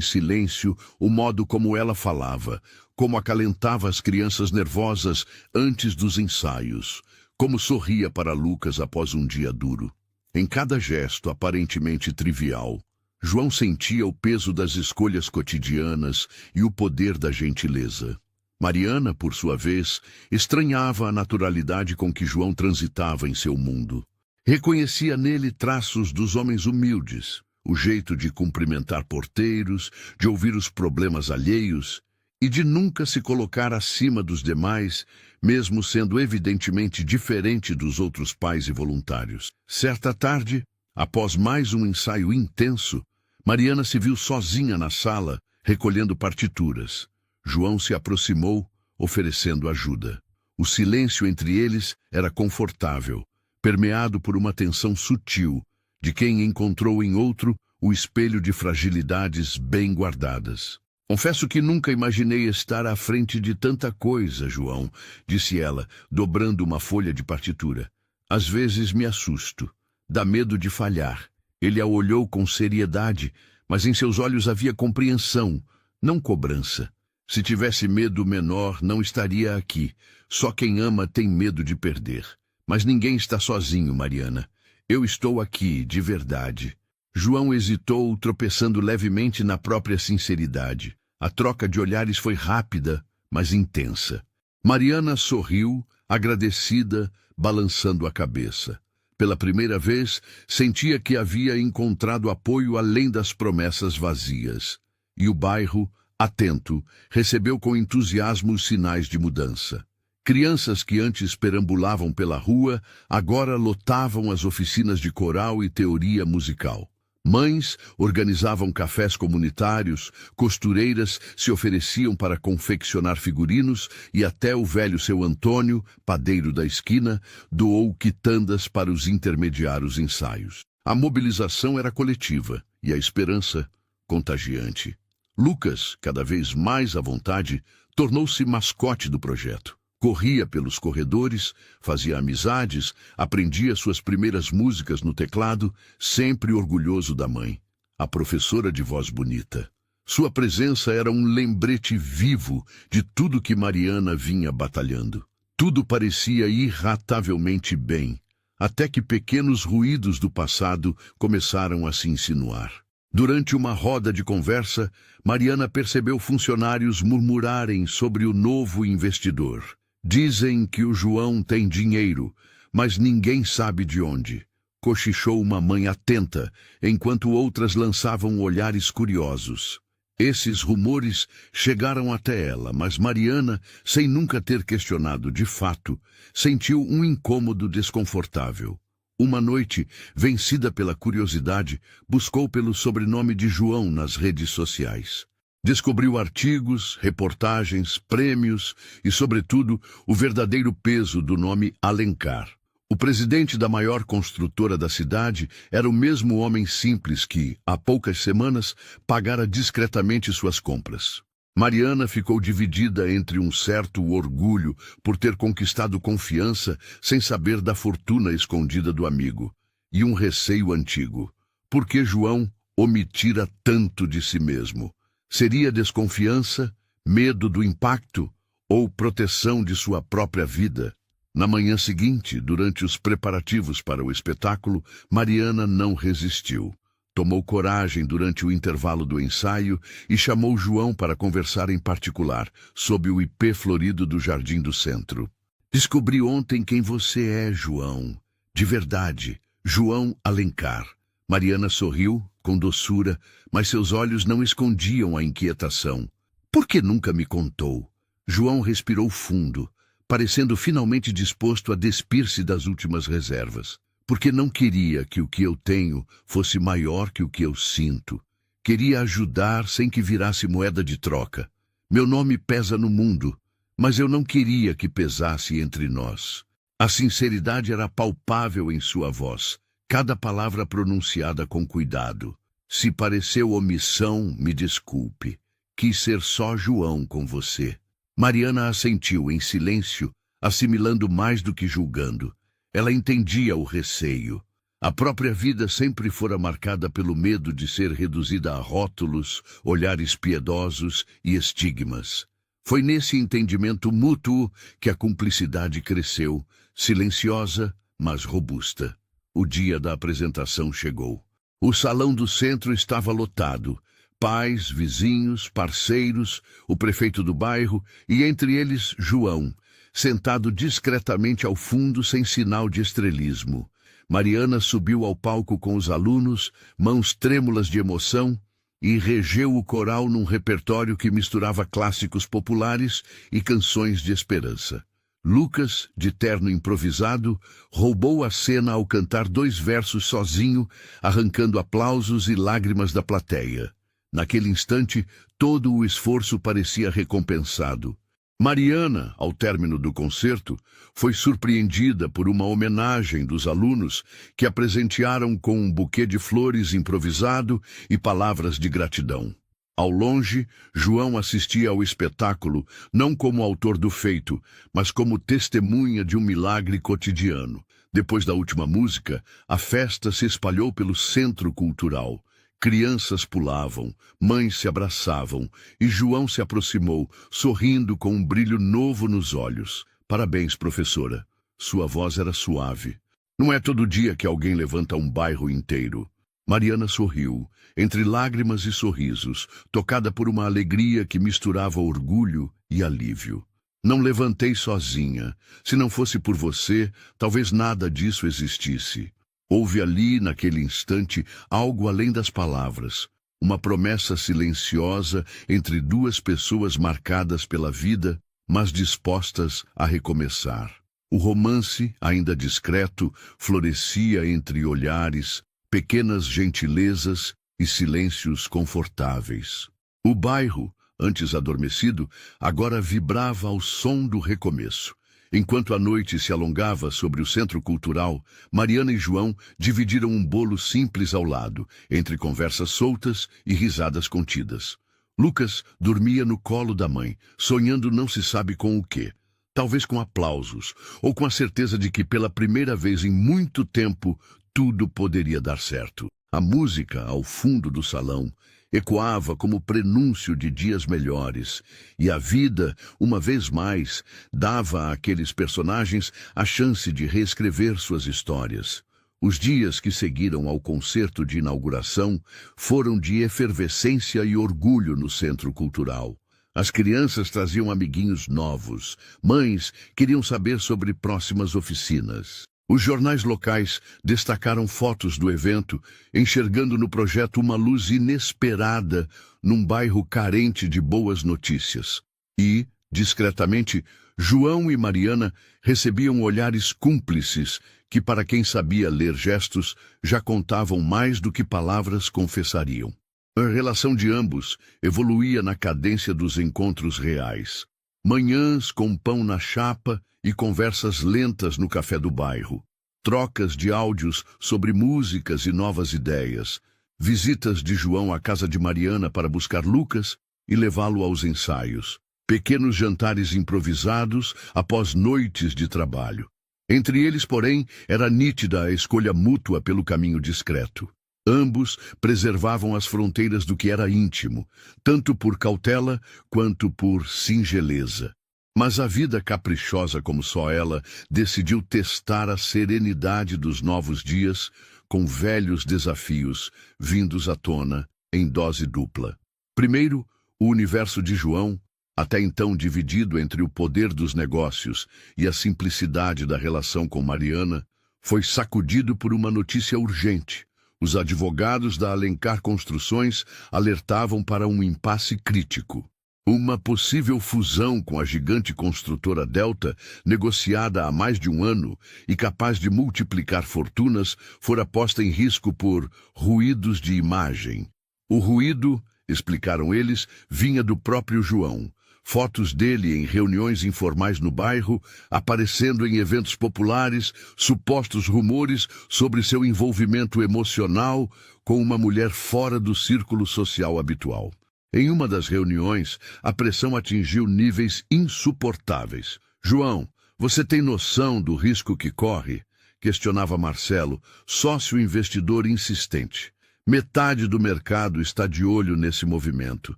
silêncio o modo como ela falava, como acalentava as crianças nervosas antes dos ensaios, como sorria para Lucas após um dia duro. Em cada gesto aparentemente trivial, João sentia o peso das escolhas cotidianas e o poder da gentileza. Mariana, por sua vez, estranhava a naturalidade com que João transitava em seu mundo. Reconhecia nele traços dos homens humildes, o jeito de cumprimentar porteiros, de ouvir os problemas alheios e de nunca se colocar acima dos demais, mesmo sendo evidentemente diferente dos outros pais e voluntários. Certa tarde, após mais um ensaio intenso, Mariana se viu sozinha na sala, recolhendo partituras. João se aproximou, oferecendo ajuda. O silêncio entre eles era confortável, permeado por uma tensão sutil, de quem encontrou em outro o espelho de fragilidades bem guardadas. Confesso que nunca imaginei estar à frente de tanta coisa, João, disse ela, dobrando uma folha de partitura. Às vezes me assusto. Dá medo de falhar. Ele a olhou com seriedade, mas em seus olhos havia compreensão, não cobrança. Se tivesse medo menor, não estaria aqui. Só quem ama tem medo de perder. Mas ninguém está sozinho, Mariana. Eu estou aqui, de verdade. João hesitou, tropeçando levemente na própria sinceridade. A troca de olhares foi rápida, mas intensa. Mariana sorriu, agradecida, balançando a cabeça. Pela primeira vez, sentia que havia encontrado apoio além das promessas vazias. E o bairro, atento, recebeu com entusiasmo os sinais de mudança. Crianças que antes perambulavam pela rua, agora lotavam as oficinas de coral e teoria musical. Mães organizavam cafés comunitários, costureiras se ofereciam para confeccionar figurinos e até o velho seu Antônio, padeiro da esquina, doou quitandas para os intermediar os ensaios. A mobilização era coletiva e a esperança contagiante. Lucas, cada vez mais à vontade, tornou-se mascote do projeto. Corria pelos corredores, fazia amizades, aprendia suas primeiras músicas no teclado, sempre orgulhoso da mãe, a professora de voz bonita. Sua presença era um lembrete vivo de tudo que Mariana vinha batalhando. Tudo parecia irratavelmente bem, até que pequenos ruídos do passado começaram a se insinuar. Durante uma roda de conversa, Mariana percebeu funcionários murmurarem sobre o novo investidor. Dizem que o João tem dinheiro, mas ninguém sabe de onde. Cochichou uma mãe atenta, enquanto outras lançavam olhares curiosos. Esses rumores chegaram até ela, mas Mariana, sem nunca ter questionado de fato, sentiu um incômodo desconfortável. Uma noite, vencida pela curiosidade, buscou pelo sobrenome de João nas redes sociais. Descobriu artigos, reportagens, prêmios e, sobretudo, o verdadeiro peso do nome Alencar. O presidente da maior construtora da cidade era o mesmo homem simples que, há poucas semanas, pagara discretamente suas compras. Mariana ficou dividida entre um certo orgulho por ter conquistado confiança sem saber da fortuna escondida do amigo, e um receio antigo. Por que João omitira tanto de si mesmo? Seria desconfiança, medo do impacto ou proteção de sua própria vida? Na manhã seguinte, durante os preparativos para o espetáculo, Mariana não resistiu. Tomou coragem durante o intervalo do ensaio e chamou João para conversar em particular, sob o ipê florido do jardim do centro. Descobri ontem quem você é, João. De verdade, João Alencar. Mariana sorriu, com doçura, mas seus olhos não escondiam a inquietação. Por que nunca me contou? João respirou fundo, parecendo finalmente disposto a despir-se das últimas reservas. Porque não queria que o que eu tenho fosse maior que o que eu sinto. Queria ajudar sem que virasse moeda de troca. Meu nome pesa no mundo, mas eu não queria que pesasse entre nós. A sinceridade era palpável em sua voz, cada palavra pronunciada com cuidado. Se pareceu omissão, me desculpe. Quis ser só João com você. Mariana assentiu em silêncio, assimilando mais do que julgando. Ela entendia o receio. A própria vida sempre fora marcada pelo medo de ser reduzida a rótulos, olhares piedosos e estigmas. Foi nesse entendimento mútuo que a cumplicidade cresceu, silenciosa, mas robusta. O dia da apresentação chegou. O salão do centro estava lotado. Pais, vizinhos, parceiros, o prefeito do bairro e, entre eles, João, sentado discretamente ao fundo sem sinal de estrelismo. Mariana subiu ao palco com os alunos, mãos trêmulas de emoção, e regeu o coral num repertório que misturava clássicos populares e canções de esperança. Lucas, de terno improvisado, roubou a cena ao cantar 2 versos sozinho, arrancando aplausos e lágrimas da plateia. Naquele instante, todo o esforço parecia recompensado. Mariana, ao término do concerto, foi surpreendida por uma homenagem dos alunos que a presentearam com um buquê de flores improvisado e palavras de gratidão. Ao longe, João assistia ao espetáculo não como autor do feito, mas como testemunha de um milagre cotidiano. Depois da última música, a festa se espalhou pelo centro cultural. Crianças pulavam, mães se abraçavam, e João se aproximou, sorrindo com um brilho novo nos olhos. Parabéns, professora. Sua voz era suave. Não é todo dia que alguém levanta um bairro inteiro. Mariana sorriu, entre lágrimas e sorrisos, tocada por uma alegria que misturava orgulho e alívio. Não levantei sozinha. Se não fosse por você, talvez nada disso existisse. Houve ali, naquele instante, algo além das palavras. Uma promessa silenciosa entre 2 pessoas marcadas pela vida, mas dispostas a recomeçar. O romance, ainda discreto, florescia entre olhares, pequenas gentilezas e silêncios confortáveis. O bairro, antes adormecido, agora vibrava ao som do recomeço. Enquanto a noite se alongava sobre o centro cultural, Mariana e João dividiram um bolo simples ao lado, entre conversas soltas e risadas contidas. Lucas dormia no colo da mãe, sonhando não se sabe com o quê. Talvez com aplausos, ou com a certeza de que pela primeira vez em muito tempo tudo poderia dar certo. A música, ao fundo do salão, ecoava como prenúncio de dias melhores, e a vida, uma vez mais, dava àqueles personagens a chance de reescrever suas histórias. Os dias que seguiram ao concerto de inauguração foram de efervescência e orgulho no centro cultural. As crianças traziam amiguinhos novos, mães queriam saber sobre próximas oficinas. Os jornais locais destacaram fotos do evento, enxergando no projeto uma luz inesperada num bairro carente de boas notícias. E, discretamente, João e Mariana recebiam olhares cúmplices que, para quem sabia ler gestos, já contavam mais do que palavras confessariam. A relação de ambos evoluía na cadência dos encontros reais. Manhãs com pão na chapa e conversas lentas no café do bairro. Trocas de áudios sobre músicas e novas ideias. Visitas de João à casa de Mariana para buscar Lucas e levá-lo aos ensaios. Pequenos jantares improvisados após noites de trabalho. Entre eles, porém, era nítida a escolha mútua pelo caminho discreto. Ambos preservavam as fronteiras do que era íntimo, tanto por cautela quanto por singeleza. Mas a vida caprichosa como só ela decidiu testar a serenidade dos novos dias com velhos desafios vindos à tona em dose dupla. Primeiro, o universo de João, até então dividido entre o poder dos negócios e a simplicidade da relação com Mariana, foi sacudido por uma notícia urgente. Os advogados da Alencar Construções alertavam para um impasse crítico. Uma possível fusão com a gigante construtora Delta, negociada há mais de um ano e capaz de multiplicar fortunas, fora posta em risco por ruídos de imagem. O ruído, explicaram eles, vinha do próprio João. fotos dele em reuniões informais no bairro, aparecendo em eventos populares, supostos rumores sobre seu envolvimento emocional com uma mulher fora do círculo social habitual. Em uma das reuniões, a pressão atingiu níveis insuportáveis. "João, você tem noção do risco que corre?" questionava Marcelo, sócio investidor insistente. "Metade do mercado está de olho nesse movimento.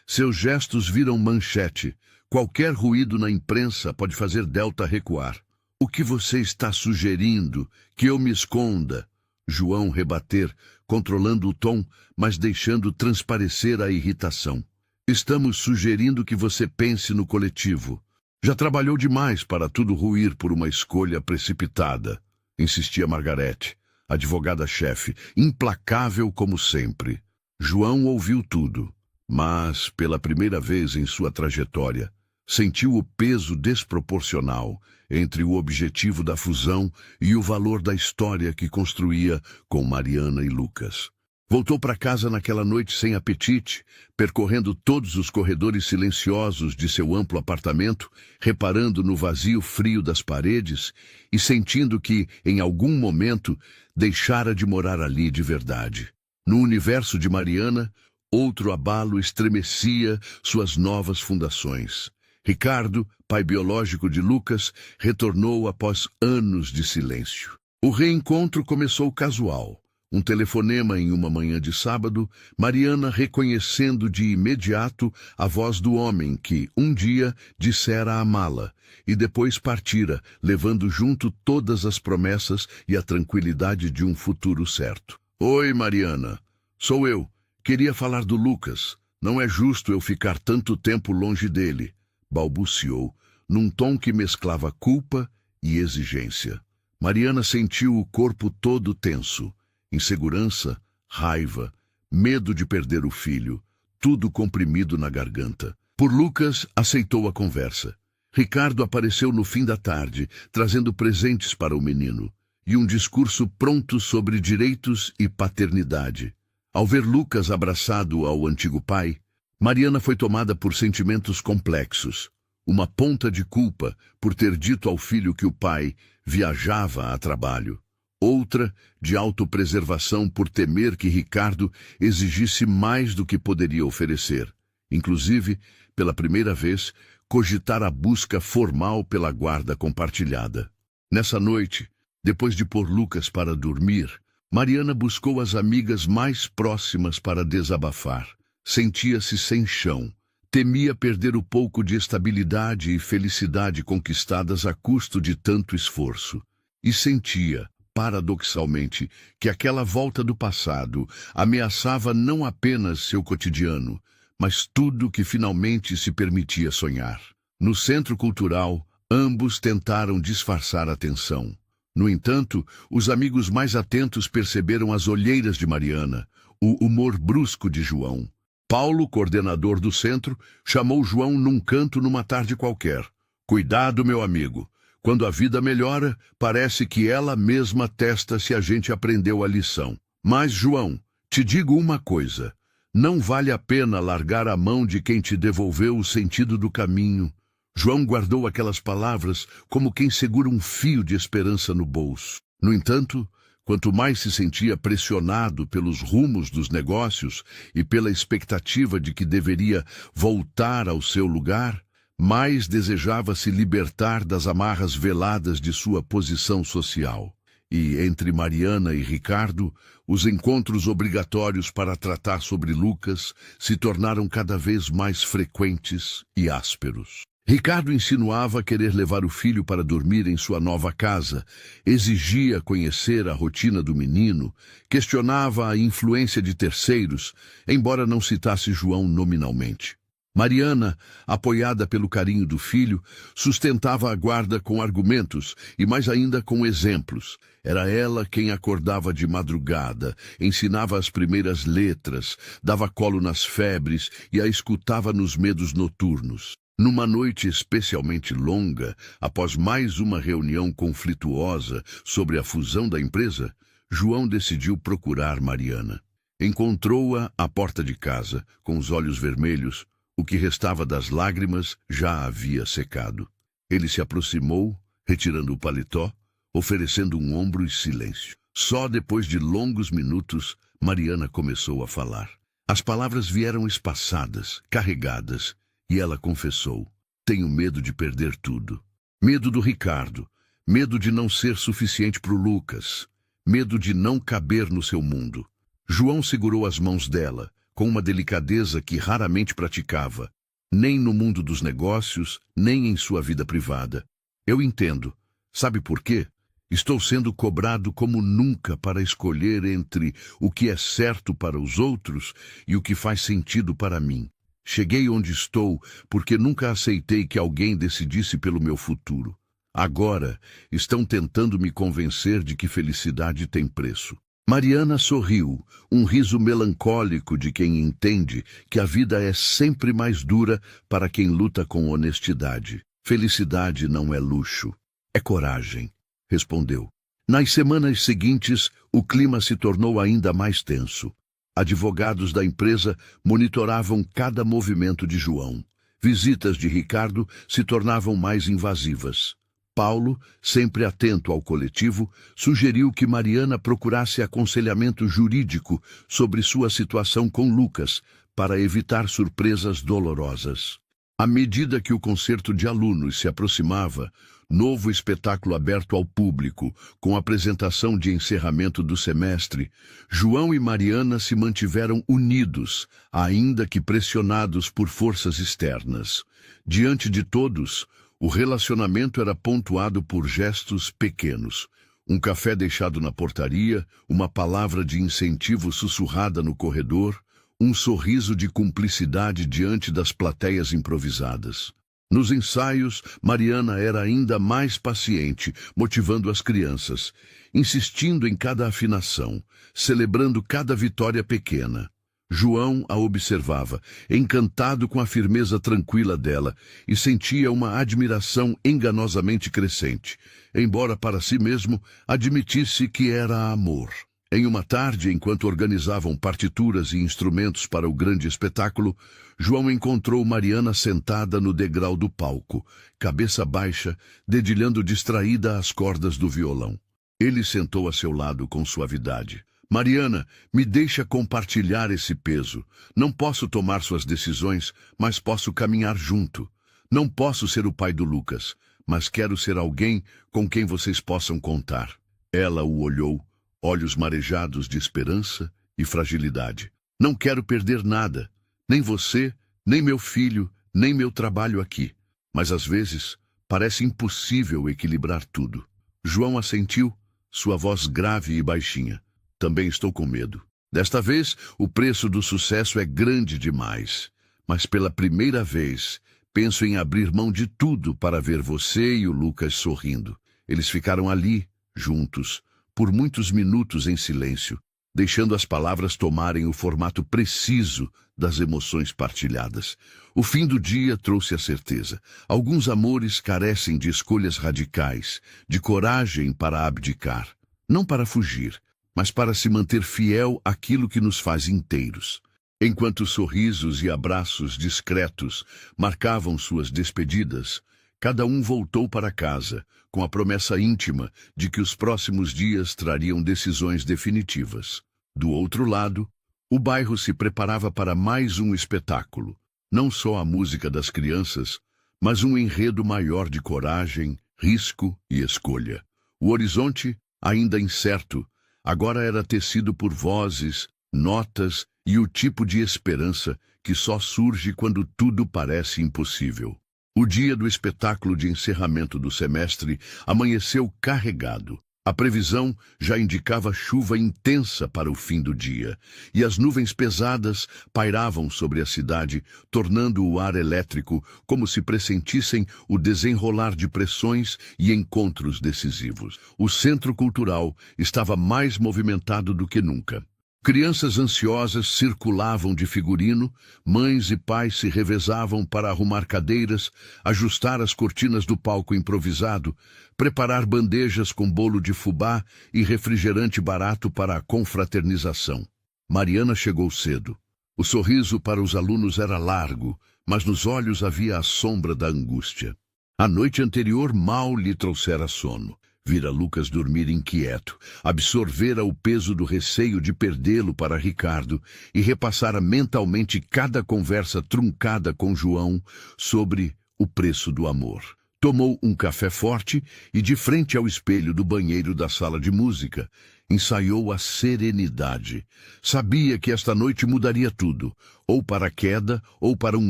Seus gestos viram manchete. Qualquer ruído na imprensa pode fazer Delta recuar." "O que você está sugerindo? Que eu me esconda?" João rebater, controlando o tom, mas deixando transparecer a irritação. "Estamos sugerindo que você pense no coletivo. Já trabalhou demais para tudo ruir por uma escolha precipitada", insistia Margarete, advogada-chefe, implacável como sempre. João ouviu tudo, mas, pela primeira vez em sua trajetória, sentiu o peso desproporcional entre o objetivo da fusão e o valor da história que construía com Mariana e Lucas. Voltou para casa naquela noite sem apetite, percorrendo todos os corredores silenciosos de seu amplo apartamento, reparando no vazio frio das paredes e sentindo que, em algum momento, deixara de morar ali de verdade. No universo de Mariana, outro abalo estremecia suas novas fundações. Ricardo, pai biológico de Lucas, retornou após anos de silêncio. O reencontro começou casual. Um telefonema em uma manhã de sábado, Mariana reconhecendo de imediato a voz do homem que, um dia, dissera amá-la e depois partira, levando junto todas as promessas e a tranquilidade de um futuro certo. "Oi, Mariana. Sou eu. Queria falar do Lucas. Não é justo eu ficar tanto tempo longe dele", balbuciou, num tom que mesclava culpa e exigência. Mariana sentiu o corpo todo tenso. Insegurança, raiva, medo de perder o filho, tudo comprimido na garganta. Por Lucas, aceitou a conversa. Ricardo apareceu no fim da tarde, trazendo presentes para o menino, e um discurso pronto sobre direitos e paternidade. Ao ver Lucas abraçado ao antigo pai, Mariana foi tomada por sentimentos complexos. Uma ponta de culpa por ter dito ao filho que o pai viajava a trabalho. Outra, de autopreservação por temer que Ricardo exigisse mais do que poderia oferecer. Inclusive, pela primeira vez, cogitar a busca formal pela guarda compartilhada. Nessa noite, depois de pôr Lucas para dormir, Mariana buscou as amigas mais próximas para desabafar. Sentia-se sem chão. Temia perder o pouco de estabilidade e felicidade conquistadas a custo de tanto esforço. E sentia, paradoxalmente, que aquela volta do passado ameaçava não apenas seu cotidiano, mas tudo que finalmente se permitia sonhar. No centro cultural, ambos tentaram disfarçar a tensão. No entanto, os amigos mais atentos perceberam as olheiras de Mariana, o humor brusco de João. Paulo, coordenador do centro, chamou João num canto numa tarde qualquer. "Cuidado, meu amigo. Quando a vida melhora, parece que ela mesma testa se a gente aprendeu a lição. Mas, João, te digo uma coisa. Não vale a pena largar a mão de quem te devolveu o sentido do caminho." João guardou aquelas palavras como quem segura um fio de esperança no bolso. No entanto, quanto mais se sentia pressionado pelos rumos dos negócios e pela expectativa de que deveria voltar ao seu lugar, mais desejava se libertar das amarras veladas de sua posição social. E, entre Mariana e Ricardo, os encontros obrigatórios para tratar sobre Lucas se tornaram cada vez mais frequentes e ásperos. Ricardo insinuava querer levar o filho para dormir em sua nova casa, exigia conhecer a rotina do menino, questionava a influência de terceiros, embora não citasse João nominalmente. Mariana, apoiada pelo carinho do filho, sustentava a guarda com argumentos e mais ainda com exemplos. Era ela quem acordava de madrugada, ensinava as primeiras letras, dava colo nas febres e a escutava nos medos noturnos. Numa noite especialmente longa, após mais uma reunião conflituosa sobre a fusão da empresa, João decidiu procurar Mariana. Encontrou-a à porta de casa, com os olhos vermelhos, O que restava das lágrimas já havia secado. Ele se aproximou, retirando o paletó, oferecendo um ombro e silêncio. Só depois de longos minutos, Mariana começou a falar. As palavras vieram espaçadas, carregadas, e ela confessou: tenho medo de perder tudo. Medo do Ricardo, medo de não ser suficiente para o Lucas, medo de não caber no seu mundo. João segurou as mãos dela, com uma delicadeza que raramente praticava, nem no mundo dos negócios, nem em sua vida privada. Eu entendo. Sabe por quê? Estou sendo cobrado como nunca para escolher entre o que é certo para os outros e o que faz sentido para mim. Cheguei onde estou porque nunca aceitei que alguém decidisse pelo meu futuro. Agora, estão tentando me convencer de que felicidade tem preço. Mariana sorriu, um riso melancólico de quem entende que a vida é sempre mais dura para quem luta com honestidade. Felicidade não é luxo, é coragem, respondeu. Nas semanas seguintes, o clima se tornou ainda mais tenso. Advogados da empresa monitoravam cada movimento de João. Visitas de Ricardo se tornavam mais invasivas. Paulo, sempre atento ao coletivo, sugeriu que Mariana procurasse aconselhamento jurídico sobre sua situação com Lucas, para evitar surpresas dolorosas. À medida que o concerto de alunos se aproximava, novo espetáculo aberto ao público, com apresentação de encerramento do semestre, João e Mariana se mantiveram unidos, ainda que pressionados por forças externas. Diante de todos, o relacionamento era pontuado por gestos pequenos. Um café deixado na portaria, uma palavra de incentivo sussurrada no corredor, um sorriso de cumplicidade diante das plateias improvisadas. Nos ensaios, Mariana era ainda mais paciente, motivando as crianças, insistindo em cada afinação, celebrando cada vitória pequena. João a observava, encantado com a firmeza tranquila dela, e sentia uma admiração enganosamente crescente, embora para si mesmo admitisse que era amor. Em uma tarde, enquanto organizavam partituras e instrumentos para o grande espetáculo, João encontrou Mariana sentada no degrau do palco, cabeça baixa, dedilhando distraída as cordas do violão. Ele sentou a seu lado com suavidade. Mariana, me deixa compartilhar esse peso. Não posso tomar suas decisões, mas posso caminhar junto. Não posso ser o pai do Lucas, mas quero ser alguém com quem vocês possam contar. Ela o olhou, olhos marejados de esperança e fragilidade. Não quero perder nada, nem você, nem meu filho, nem meu trabalho aqui. Mas às vezes parece impossível equilibrar tudo. João assentiu, sua voz grave e baixinha. Também estou com medo. Desta vez, o preço do sucesso é grande demais. Mas pela primeira vez, penso em abrir mão de tudo para ver você e o Lucas sorrindo. Eles ficaram ali, juntos, por muitos minutos em silêncio, deixando as palavras tomarem o formato preciso das emoções partilhadas. O fim do dia trouxe a certeza. Alguns amores carecem de escolhas radicais, de coragem para abdicar. Não para fugir, mas para se manter fiel àquilo que nos faz inteiros. Enquanto sorrisos e abraços discretos marcavam suas despedidas, cada um voltou para casa, com a promessa íntima de que os próximos dias trariam decisões definitivas. Do outro lado, o bairro se preparava para mais um espetáculo. Não só a música das crianças, mas um enredo maior de coragem, risco e escolha. O horizonte, ainda incerto, agora era tecido por vozes, notas e o tipo de esperança que só surge quando tudo parece impossível. O dia do espetáculo de encerramento do semestre amanheceu carregado. A previsão já indicava chuva intensa para o fim do dia, e as nuvens pesadas pairavam sobre a cidade, tornando o ar elétrico como se pressentissem o desenrolar de pressões e encontros decisivos. O centro cultural estava mais movimentado do que nunca. Crianças ansiosas circulavam de figurino, mães e pais se revezavam para arrumar cadeiras, ajustar as cortinas do palco improvisado, preparar bandejas com bolo de fubá e refrigerante barato para a confraternização. Mariana chegou cedo. O sorriso para os alunos era largo, mas nos olhos havia a sombra da angústia. A noite anterior mal lhe trouxera sono. Vira Lucas dormir inquieto, absorvera o peso do receio de perdê-lo para Ricardo e repassara mentalmente cada conversa truncada com João sobre o preço do amor. Tomou um café forte e, de frente ao espelho do banheiro da sala de música, ensaiou a serenidade. Sabia que esta noite mudaria tudo, ou para a queda ou para um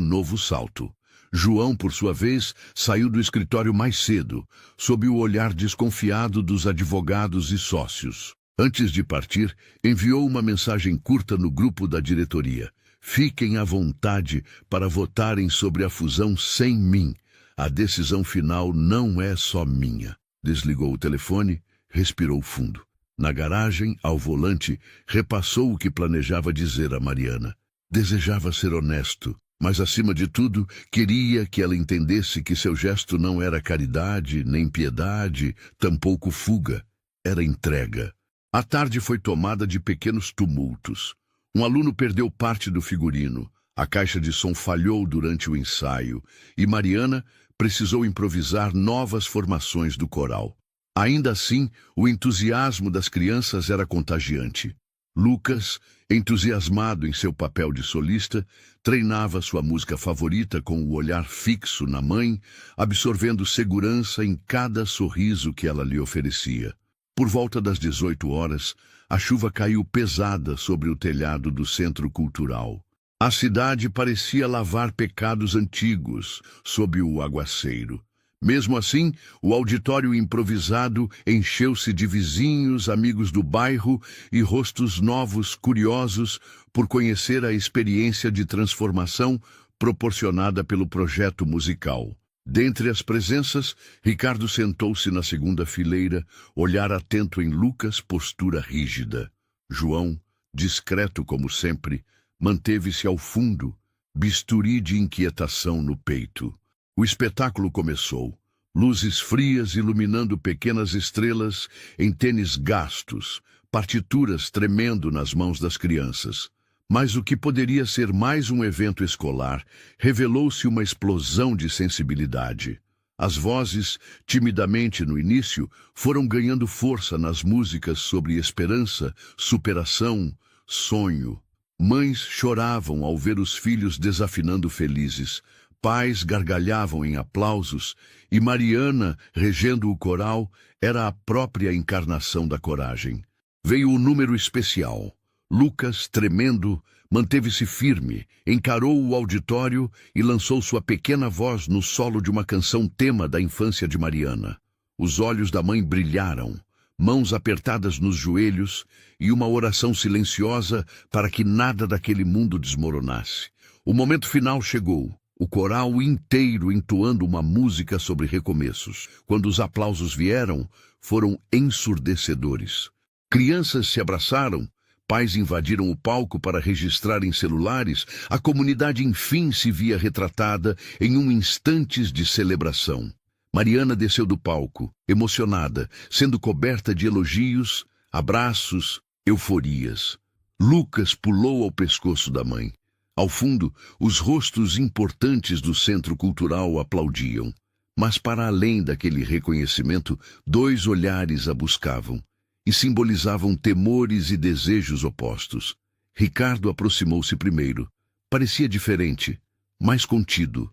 novo salto. João, por sua vez, saiu do escritório mais cedo, sob o olhar desconfiado dos advogados e sócios. Antes de partir, enviou uma mensagem curta no grupo da diretoria. Fiquem à vontade para votarem sobre a fusão sem mim. A decisão final não é só minha. Desligou o telefone, respirou fundo. Na garagem, ao volante, repassou o que planejava dizer a Mariana. Desejava ser honesto, mas, acima de tudo, queria que ela entendesse que seu gesto não era caridade, nem piedade, tampouco fuga. Era entrega. A tarde foi tomada de pequenos tumultos. Um aluno perdeu parte do figurino, a caixa de som falhou durante o ensaio, e Mariana precisou improvisar novas formações do coral. Ainda assim, o entusiasmo das crianças era contagiante. Lucas, entusiasmado em seu papel de solista, treinava sua música favorita com o olhar fixo na mãe, absorvendo segurança em cada sorriso que ela lhe oferecia. Por volta das 18 horas, a chuva caiu pesada sobre o telhado do Centro Cultural. A cidade parecia lavar pecados antigos sob o aguaceiro. Mesmo assim, o auditório improvisado encheu-se de vizinhos, amigos do bairro e rostos novos, curiosos por conhecer a experiência de transformação proporcionada pelo projeto musical. Dentre as presenças, Ricardo sentou-se na segunda fileira, olhar atento em Lucas, postura rígida. João, discreto como sempre, manteve-se ao fundo, bisturi de inquietação no peito. O espetáculo começou. Luzes frias iluminando pequenas estrelas em tênis gastos, partituras tremendo nas mãos das crianças. Mas o que poderia ser mais um evento escolar revelou-se uma explosão de sensibilidade. As vozes, timidamente no início, foram ganhando força nas músicas sobre esperança, superação, sonho. Mães choravam ao ver os filhos desafinando felizes. Pais gargalhavam em aplausos e Mariana, regendo o coral, era a própria encarnação da coragem. Veio o número especial. Lucas, tremendo, manteve-se firme, encarou o auditório e lançou sua pequena voz no solo de uma canção tema da infância de Mariana. Os olhos da mãe brilharam, mãos apertadas nos joelhos e uma oração silenciosa para que nada daquele mundo desmoronasse. O momento final chegou. O coral inteiro entoando uma música sobre recomeços. Quando os aplausos vieram, foram ensurdecedores. Crianças se abraçaram, pais invadiram o palco para registrar em celulares, a comunidade enfim se via retratada em um instante de celebração. Mariana desceu do palco, emocionada, sendo coberta de elogios, abraços, euforias. Lucas pulou ao pescoço da mãe. Ao fundo, os rostos importantes do Centro Cultural aplaudiam. Mas para além daquele reconhecimento, dois olhares a buscavam e simbolizavam temores e desejos opostos. Ricardo aproximou-se primeiro. Parecia diferente, mais contido.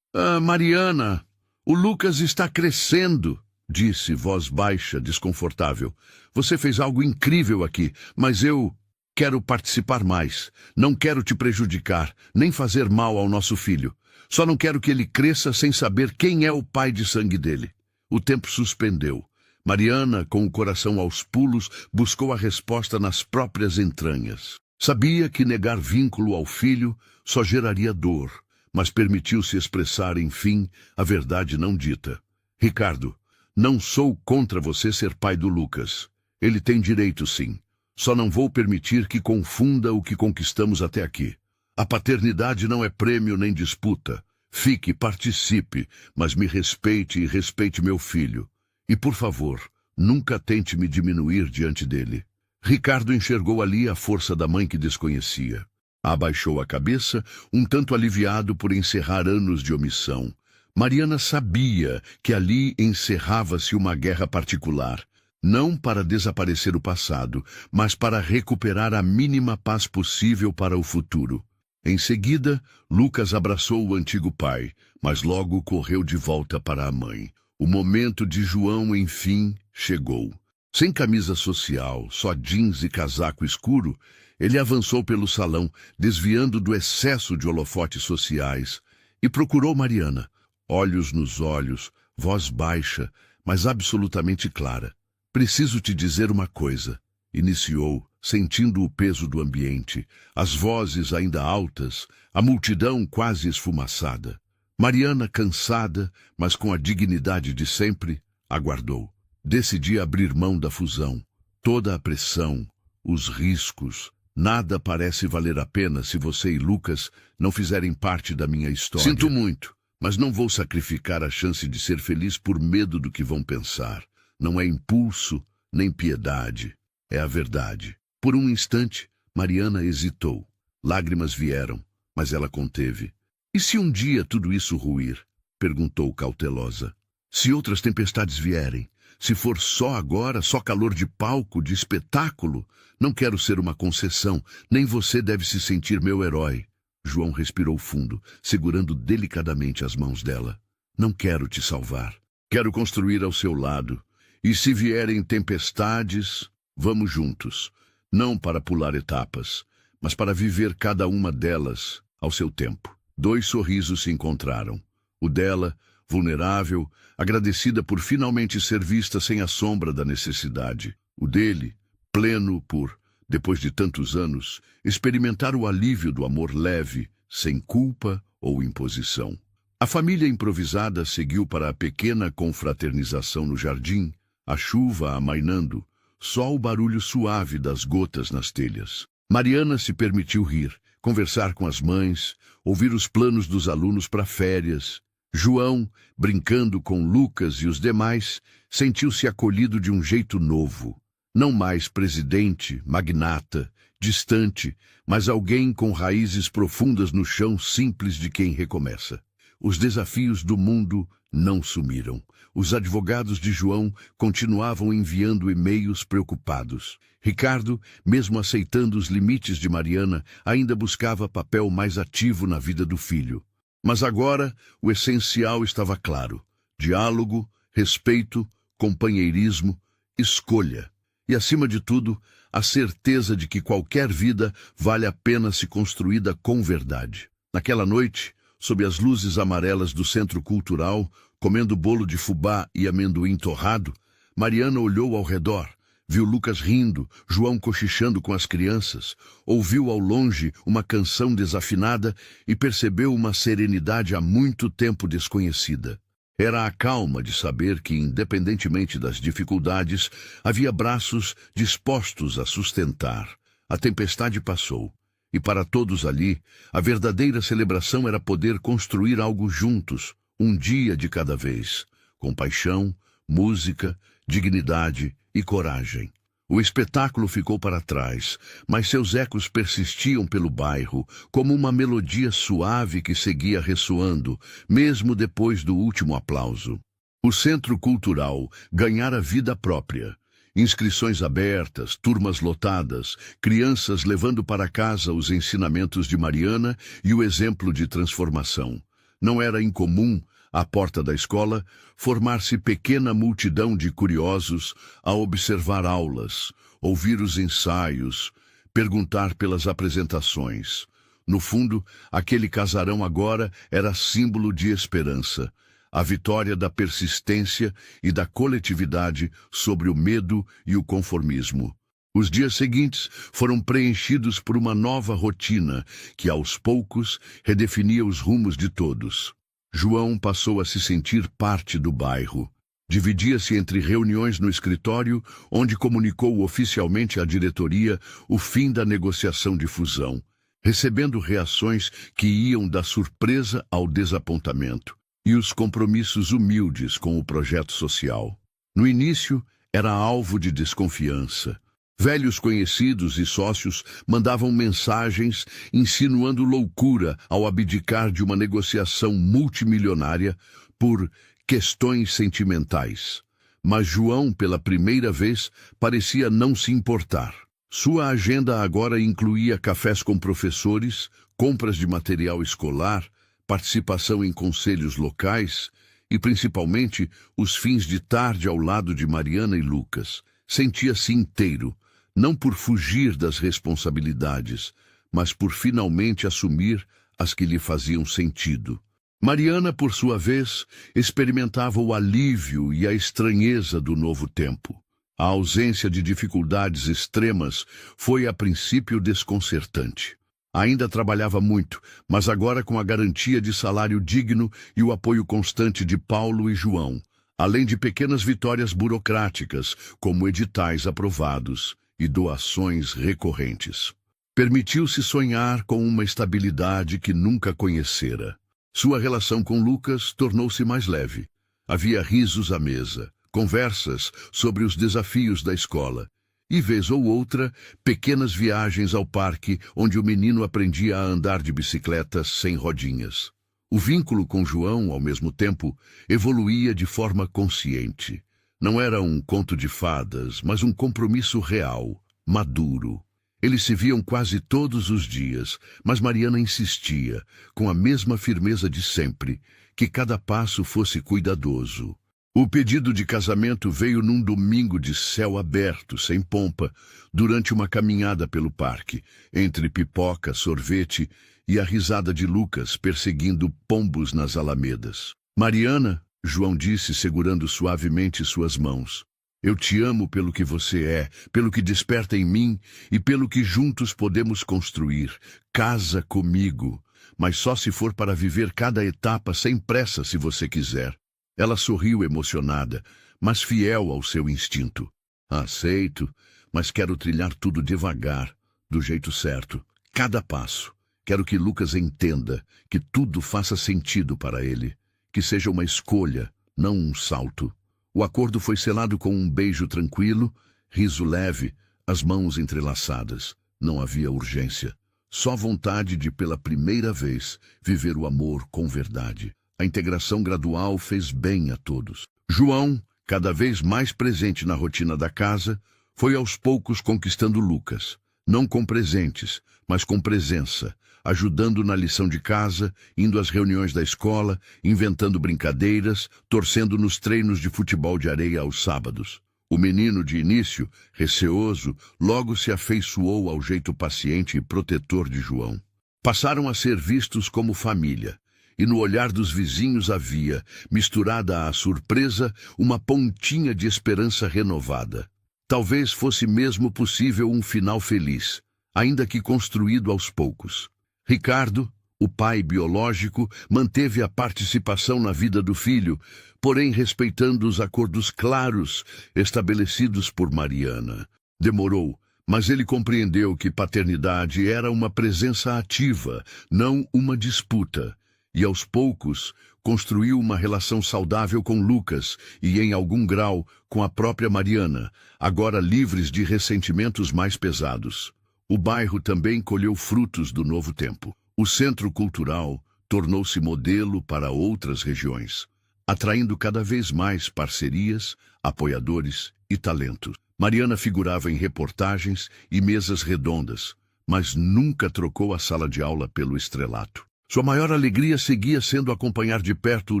Mariana, o Lucas está crescendo, disse, voz baixa, desconfortável. Você fez algo incrível aqui, mas eu quero participar mais. Não quero te prejudicar, nem fazer mal ao nosso filho. Só não quero que ele cresça sem saber quem é o pai de sangue dele. O tempo suspendeu. Mariana, com o coração aos pulos, buscou a resposta nas próprias entranhas. Sabia que negar vínculo ao filho só geraria dor, mas permitiu-se expressar, enfim, a verdade não dita. Ricardo, não sou contra você ser pai do Lucas. Ele tem direito, sim. Só não vou permitir que confunda o que conquistamos até aqui. A paternidade não é prêmio nem disputa. Fique, participe, mas me respeite e respeite meu filho. E, por favor, nunca tente me diminuir diante dele. Ricardo enxergou ali a força da mãe que desconhecia. Abaixou a cabeça, um tanto aliviado por encerrar anos de omissão. Mariana sabia que ali encerrava-se uma guerra particular, não para desaparecer o passado, mas para recuperar a mínima paz possível para o futuro. Em seguida, Lucas abraçou o antigo pai, mas logo correu de volta para a mãe. O momento de João, enfim, chegou. Sem camisa social, só jeans e casaco escuro, ele avançou pelo salão, desviando do excesso de holofotes sociais, e procurou Mariana. Olhos nos olhos, voz baixa, mas absolutamente clara. "Preciso te dizer uma coisa", iniciou, sentindo o peso do ambiente, as vozes ainda altas, a multidão quase esfumaçada. Mariana, cansada, mas com a dignidade de sempre, aguardou. Decidi abrir mão da fusão. Toda a pressão, os riscos, nada parece valer a pena se você e Lucas não fizerem parte da minha história. Sinto muito, mas não vou sacrificar a chance de ser feliz por medo do que vão pensar. Não é impulso, nem piedade. É a verdade. Por um instante, Mariana hesitou. Lágrimas vieram, mas ela conteve. "E se um dia tudo isso ruir?" perguntou cautelosa. "Se outras tempestades vierem? Se for só agora, só calor de palco, de espetáculo? Não quero ser uma concessão, nem você deve se sentir meu herói." João respirou fundo, segurando delicadamente as mãos dela. "Não quero te salvar. Quero construir ao seu lado. E se vierem tempestades, vamos juntos. Não para pular etapas, mas para viver cada uma delas ao seu tempo." Dois sorrisos se encontraram. O dela, vulnerável, agradecida por finalmente ser vista sem a sombra da necessidade. O dele, pleno por, depois de tantos anos, experimentar o alívio do amor leve, sem culpa ou imposição. A família improvisada seguiu para a pequena confraternização no jardim, a chuva amainando, só o barulho suave das gotas nas telhas. Mariana se permitiu rir, conversar com as mães, ouvir os planos dos alunos para férias. João, brincando com Lucas e os demais, sentiu-se acolhido de um jeito novo. Não mais presidente, magnata, distante, mas alguém com raízes profundas no chão simples de quem recomeça. Os desafios do mundo não sumiram. Os advogados de João continuavam enviando e-mails preocupados. Ricardo, mesmo aceitando os limites de Mariana, ainda buscava papel mais ativo na vida do filho. Mas agora o essencial estava claro: diálogo, respeito, companheirismo, escolha. E, acima de tudo, a certeza de que qualquer vida vale a pena se construída com verdade. Naquela noite, sob as luzes amarelas do Centro Cultural, comendo bolo de fubá e amendoim torrado, Mariana olhou ao redor, viu Lucas rindo, João cochichando com as crianças, ouviu ao longe uma canção desafinada e percebeu uma serenidade há muito tempo desconhecida. Era a calma de saber que, independentemente das dificuldades, havia braços dispostos a sustentar. A tempestade passou, e para todos ali, a verdadeira celebração era poder construir algo juntos, um dia de cada vez, com paixão, música, dignidade e coragem. O espetáculo ficou para trás, mas seus ecos persistiam pelo bairro, como uma melodia suave que seguia ressoando, mesmo depois do último aplauso. O Centro Cultural ganhara vida própria. Inscrições abertas, turmas lotadas, crianças levando para casa os ensinamentos de Mariana e o exemplo de transformação. Não era incomum, à porta da escola, formar-se pequena multidão de curiosos a observar aulas, ouvir os ensaios, perguntar pelas apresentações. No fundo, aquele casarão agora era símbolo de esperança, a vitória da persistência e da coletividade sobre o medo e o conformismo. Os dias seguintes foram preenchidos por uma nova rotina que, aos poucos, redefinia os rumos de todos. João passou a se sentir parte do bairro. Dividia-se entre reuniões no escritório, onde comunicou oficialmente à diretoria o fim da negociação de fusão, recebendo reações que iam da surpresa ao desapontamento, e os compromissos humildes com o projeto social. No início, era alvo de desconfiança. Velhos conhecidos e sócios mandavam mensagens insinuando loucura ao abdicar de uma negociação multimilionária por questões sentimentais. Mas João, pela primeira vez, parecia não se importar. Sua agenda agora incluía cafés com professores, compras de material escolar, participação em conselhos locais e, principalmente, os fins de tarde ao lado de Mariana e Lucas. Sentia-se inteiro, não por fugir das responsabilidades, mas por finalmente assumir as que lhe faziam sentido. Mariana, por sua vez, experimentava o alívio e a estranheza do novo tempo. A ausência de dificuldades extremas foi a princípio desconcertante. Ainda trabalhava muito, mas agora com a garantia de salário digno e o apoio constante de Paulo e João, além de pequenas vitórias burocráticas, como editais aprovados e doações recorrentes. Permitiu-se sonhar com uma estabilidade que nunca conhecera. Sua relação com Lucas tornou-se mais leve. Havia risos à mesa, conversas sobre os desafios da escola e, vez ou outra, pequenas viagens ao parque onde o menino aprendia a andar de bicicleta sem rodinhas. O vínculo com João, ao mesmo tempo, evoluía de forma consciente. Não era um conto de fadas, mas um compromisso real, maduro. Eles se viam quase todos os dias, mas Mariana insistia, com a mesma firmeza de sempre, que cada passo fosse cuidadoso. O pedido de casamento veio num domingo de céu aberto, sem pompa, durante uma caminhada pelo parque, entre pipoca, sorvete e a risada de Lucas perseguindo pombos nas alamedas. Mariana, João disse segurando suavemente suas mãos, eu te amo pelo que você é, pelo que desperta em mim e pelo que juntos podemos construir. Casa comigo, mas só se for para viver cada etapa sem pressa se você quiser. Ela sorriu emocionada, mas fiel ao seu instinto. Aceito, mas quero trilhar tudo devagar, do jeito certo, cada passo. Quero que Lucas entenda, que tudo faça sentido para ele, que seja uma escolha, não um salto. O acordo foi selado com um beijo tranquilo, riso leve, as mãos entrelaçadas. Não havia urgência, só vontade de, pela primeira vez, viver o amor com verdade. A integração gradual fez bem a todos. João, cada vez mais presente na rotina da casa, foi aos poucos conquistando Lucas, não com presentes, mas com presença, ajudando na lição de casa, indo às reuniões da escola, inventando brincadeiras, torcendo nos treinos de futebol de areia aos sábados. O menino, de início, receoso, logo se afeiçoou ao jeito paciente e protetor de João. Passaram a ser vistos como família, e no olhar dos vizinhos havia, misturada à surpresa, uma pontinha de esperança renovada. Talvez fosse mesmo possível um final feliz, ainda que construído aos poucos. Ricardo, o pai biológico, manteve a participação na vida do filho, porém respeitando os acordos claros estabelecidos por Mariana. Demorou, mas ele compreendeu que paternidade era uma presença ativa, não uma disputa, e aos poucos construiu uma relação saudável com Lucas e, em algum grau, com a própria Mariana, agora livres de ressentimentos mais pesados. O bairro também colheu frutos do novo tempo. O centro cultural tornou-se modelo para outras regiões, atraindo cada vez mais parcerias, apoiadores e talentos. Mariana figurava em reportagens e mesas redondas, mas nunca trocou a sala de aula pelo estrelato. Sua maior alegria seguia sendo acompanhar de perto o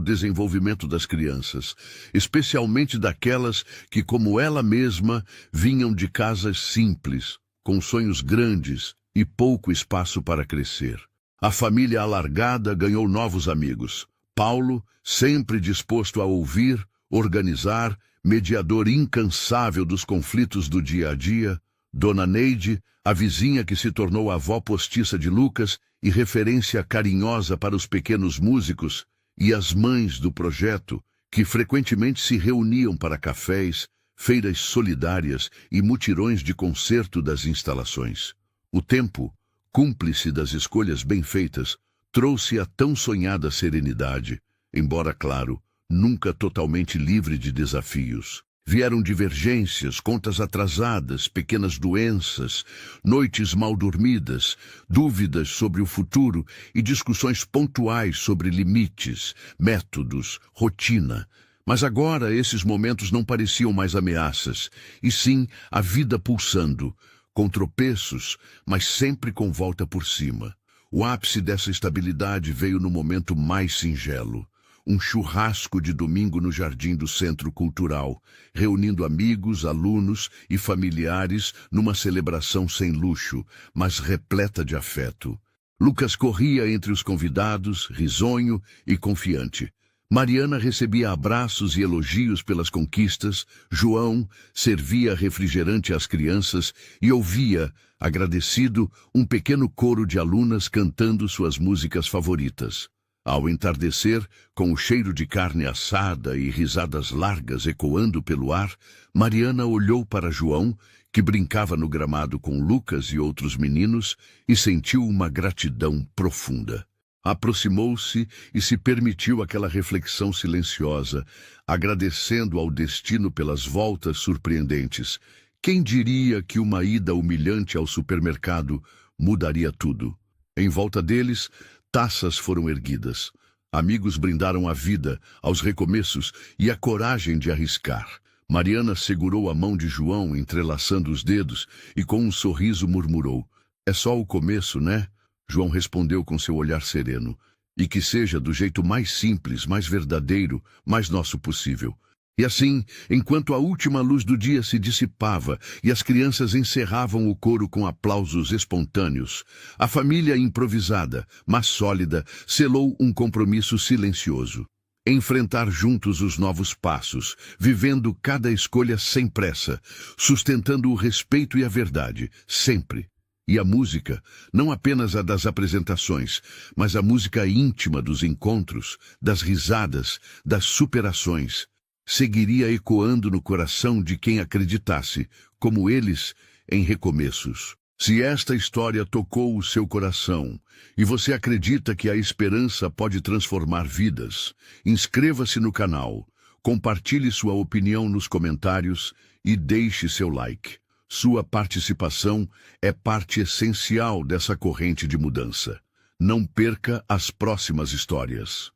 desenvolvimento das crianças, especialmente daquelas que, como ela mesma, vinham de casas simples, com sonhos grandes e pouco espaço para crescer. A família alargada ganhou novos amigos. Paulo, sempre disposto a ouvir, organizar, mediador incansável dos conflitos do dia a dia. Dona Neide, a vizinha que se tornou a avó postiça de Lucas e referência carinhosa para os pequenos músicos, e as mães do projeto, que frequentemente se reuniam para cafés, feiras solidárias e mutirões de concerto das instalações. O tempo, cúmplice das escolhas bem feitas, trouxe a tão sonhada serenidade, embora, claro, nunca totalmente livre de desafios. Vieram divergências, contas atrasadas, pequenas doenças, noites mal dormidas, dúvidas sobre o futuro e discussões pontuais sobre limites, métodos, rotina. Mas agora esses momentos não pareciam mais ameaças, e sim a vida pulsando, com tropeços, mas sempre com volta por cima. O ápice dessa estabilidade veio no momento mais singelo. Um churrasco de domingo no jardim do Centro Cultural, reunindo amigos, alunos e familiares numa celebração sem luxo, mas repleta de afeto. Lucas corria entre os convidados, risonho e confiante. Mariana recebia abraços e elogios pelas conquistas, João servia refrigerante às crianças e ouvia, agradecido, um pequeno coro de alunas cantando suas músicas favoritas. Ao entardecer, com o cheiro de carne assada e risadas largas ecoando pelo ar, Mariana olhou para João, que brincava no gramado com Lucas e outros meninos, e sentiu uma gratidão profunda. Aproximou-se e se permitiu aquela reflexão silenciosa, agradecendo ao destino pelas voltas surpreendentes. Quem diria que uma ida humilhante ao supermercado mudaria tudo? Em volta deles, taças foram erguidas. Amigos brindaram a vida, aos recomeços e a coragem de arriscar. Mariana segurou a mão de João, entrelaçando os dedos, e com um sorriso murmurou: "É só o começo, né?" João respondeu com seu olhar sereno: "E que seja do jeito mais simples, mais verdadeiro, mais nosso possível." E assim, enquanto a última luz do dia se dissipava e as crianças encerravam o coro com aplausos espontâneos, a família improvisada, mas sólida, selou um compromisso silencioso. Enfrentar juntos os novos passos, vivendo cada escolha sem pressa, sustentando o respeito e a verdade, sempre. E a música, não apenas a das apresentações, mas a música íntima dos encontros, das risadas, das superações, seguiria ecoando no coração de quem acreditasse, como eles, em recomeços. Se esta história tocou o seu coração e você acredita que a esperança pode transformar vidas, inscreva-se no canal, compartilhe sua opinião nos comentários e deixe seu like. Sua participação é parte essencial dessa corrente de mudança. Não perca as próximas histórias.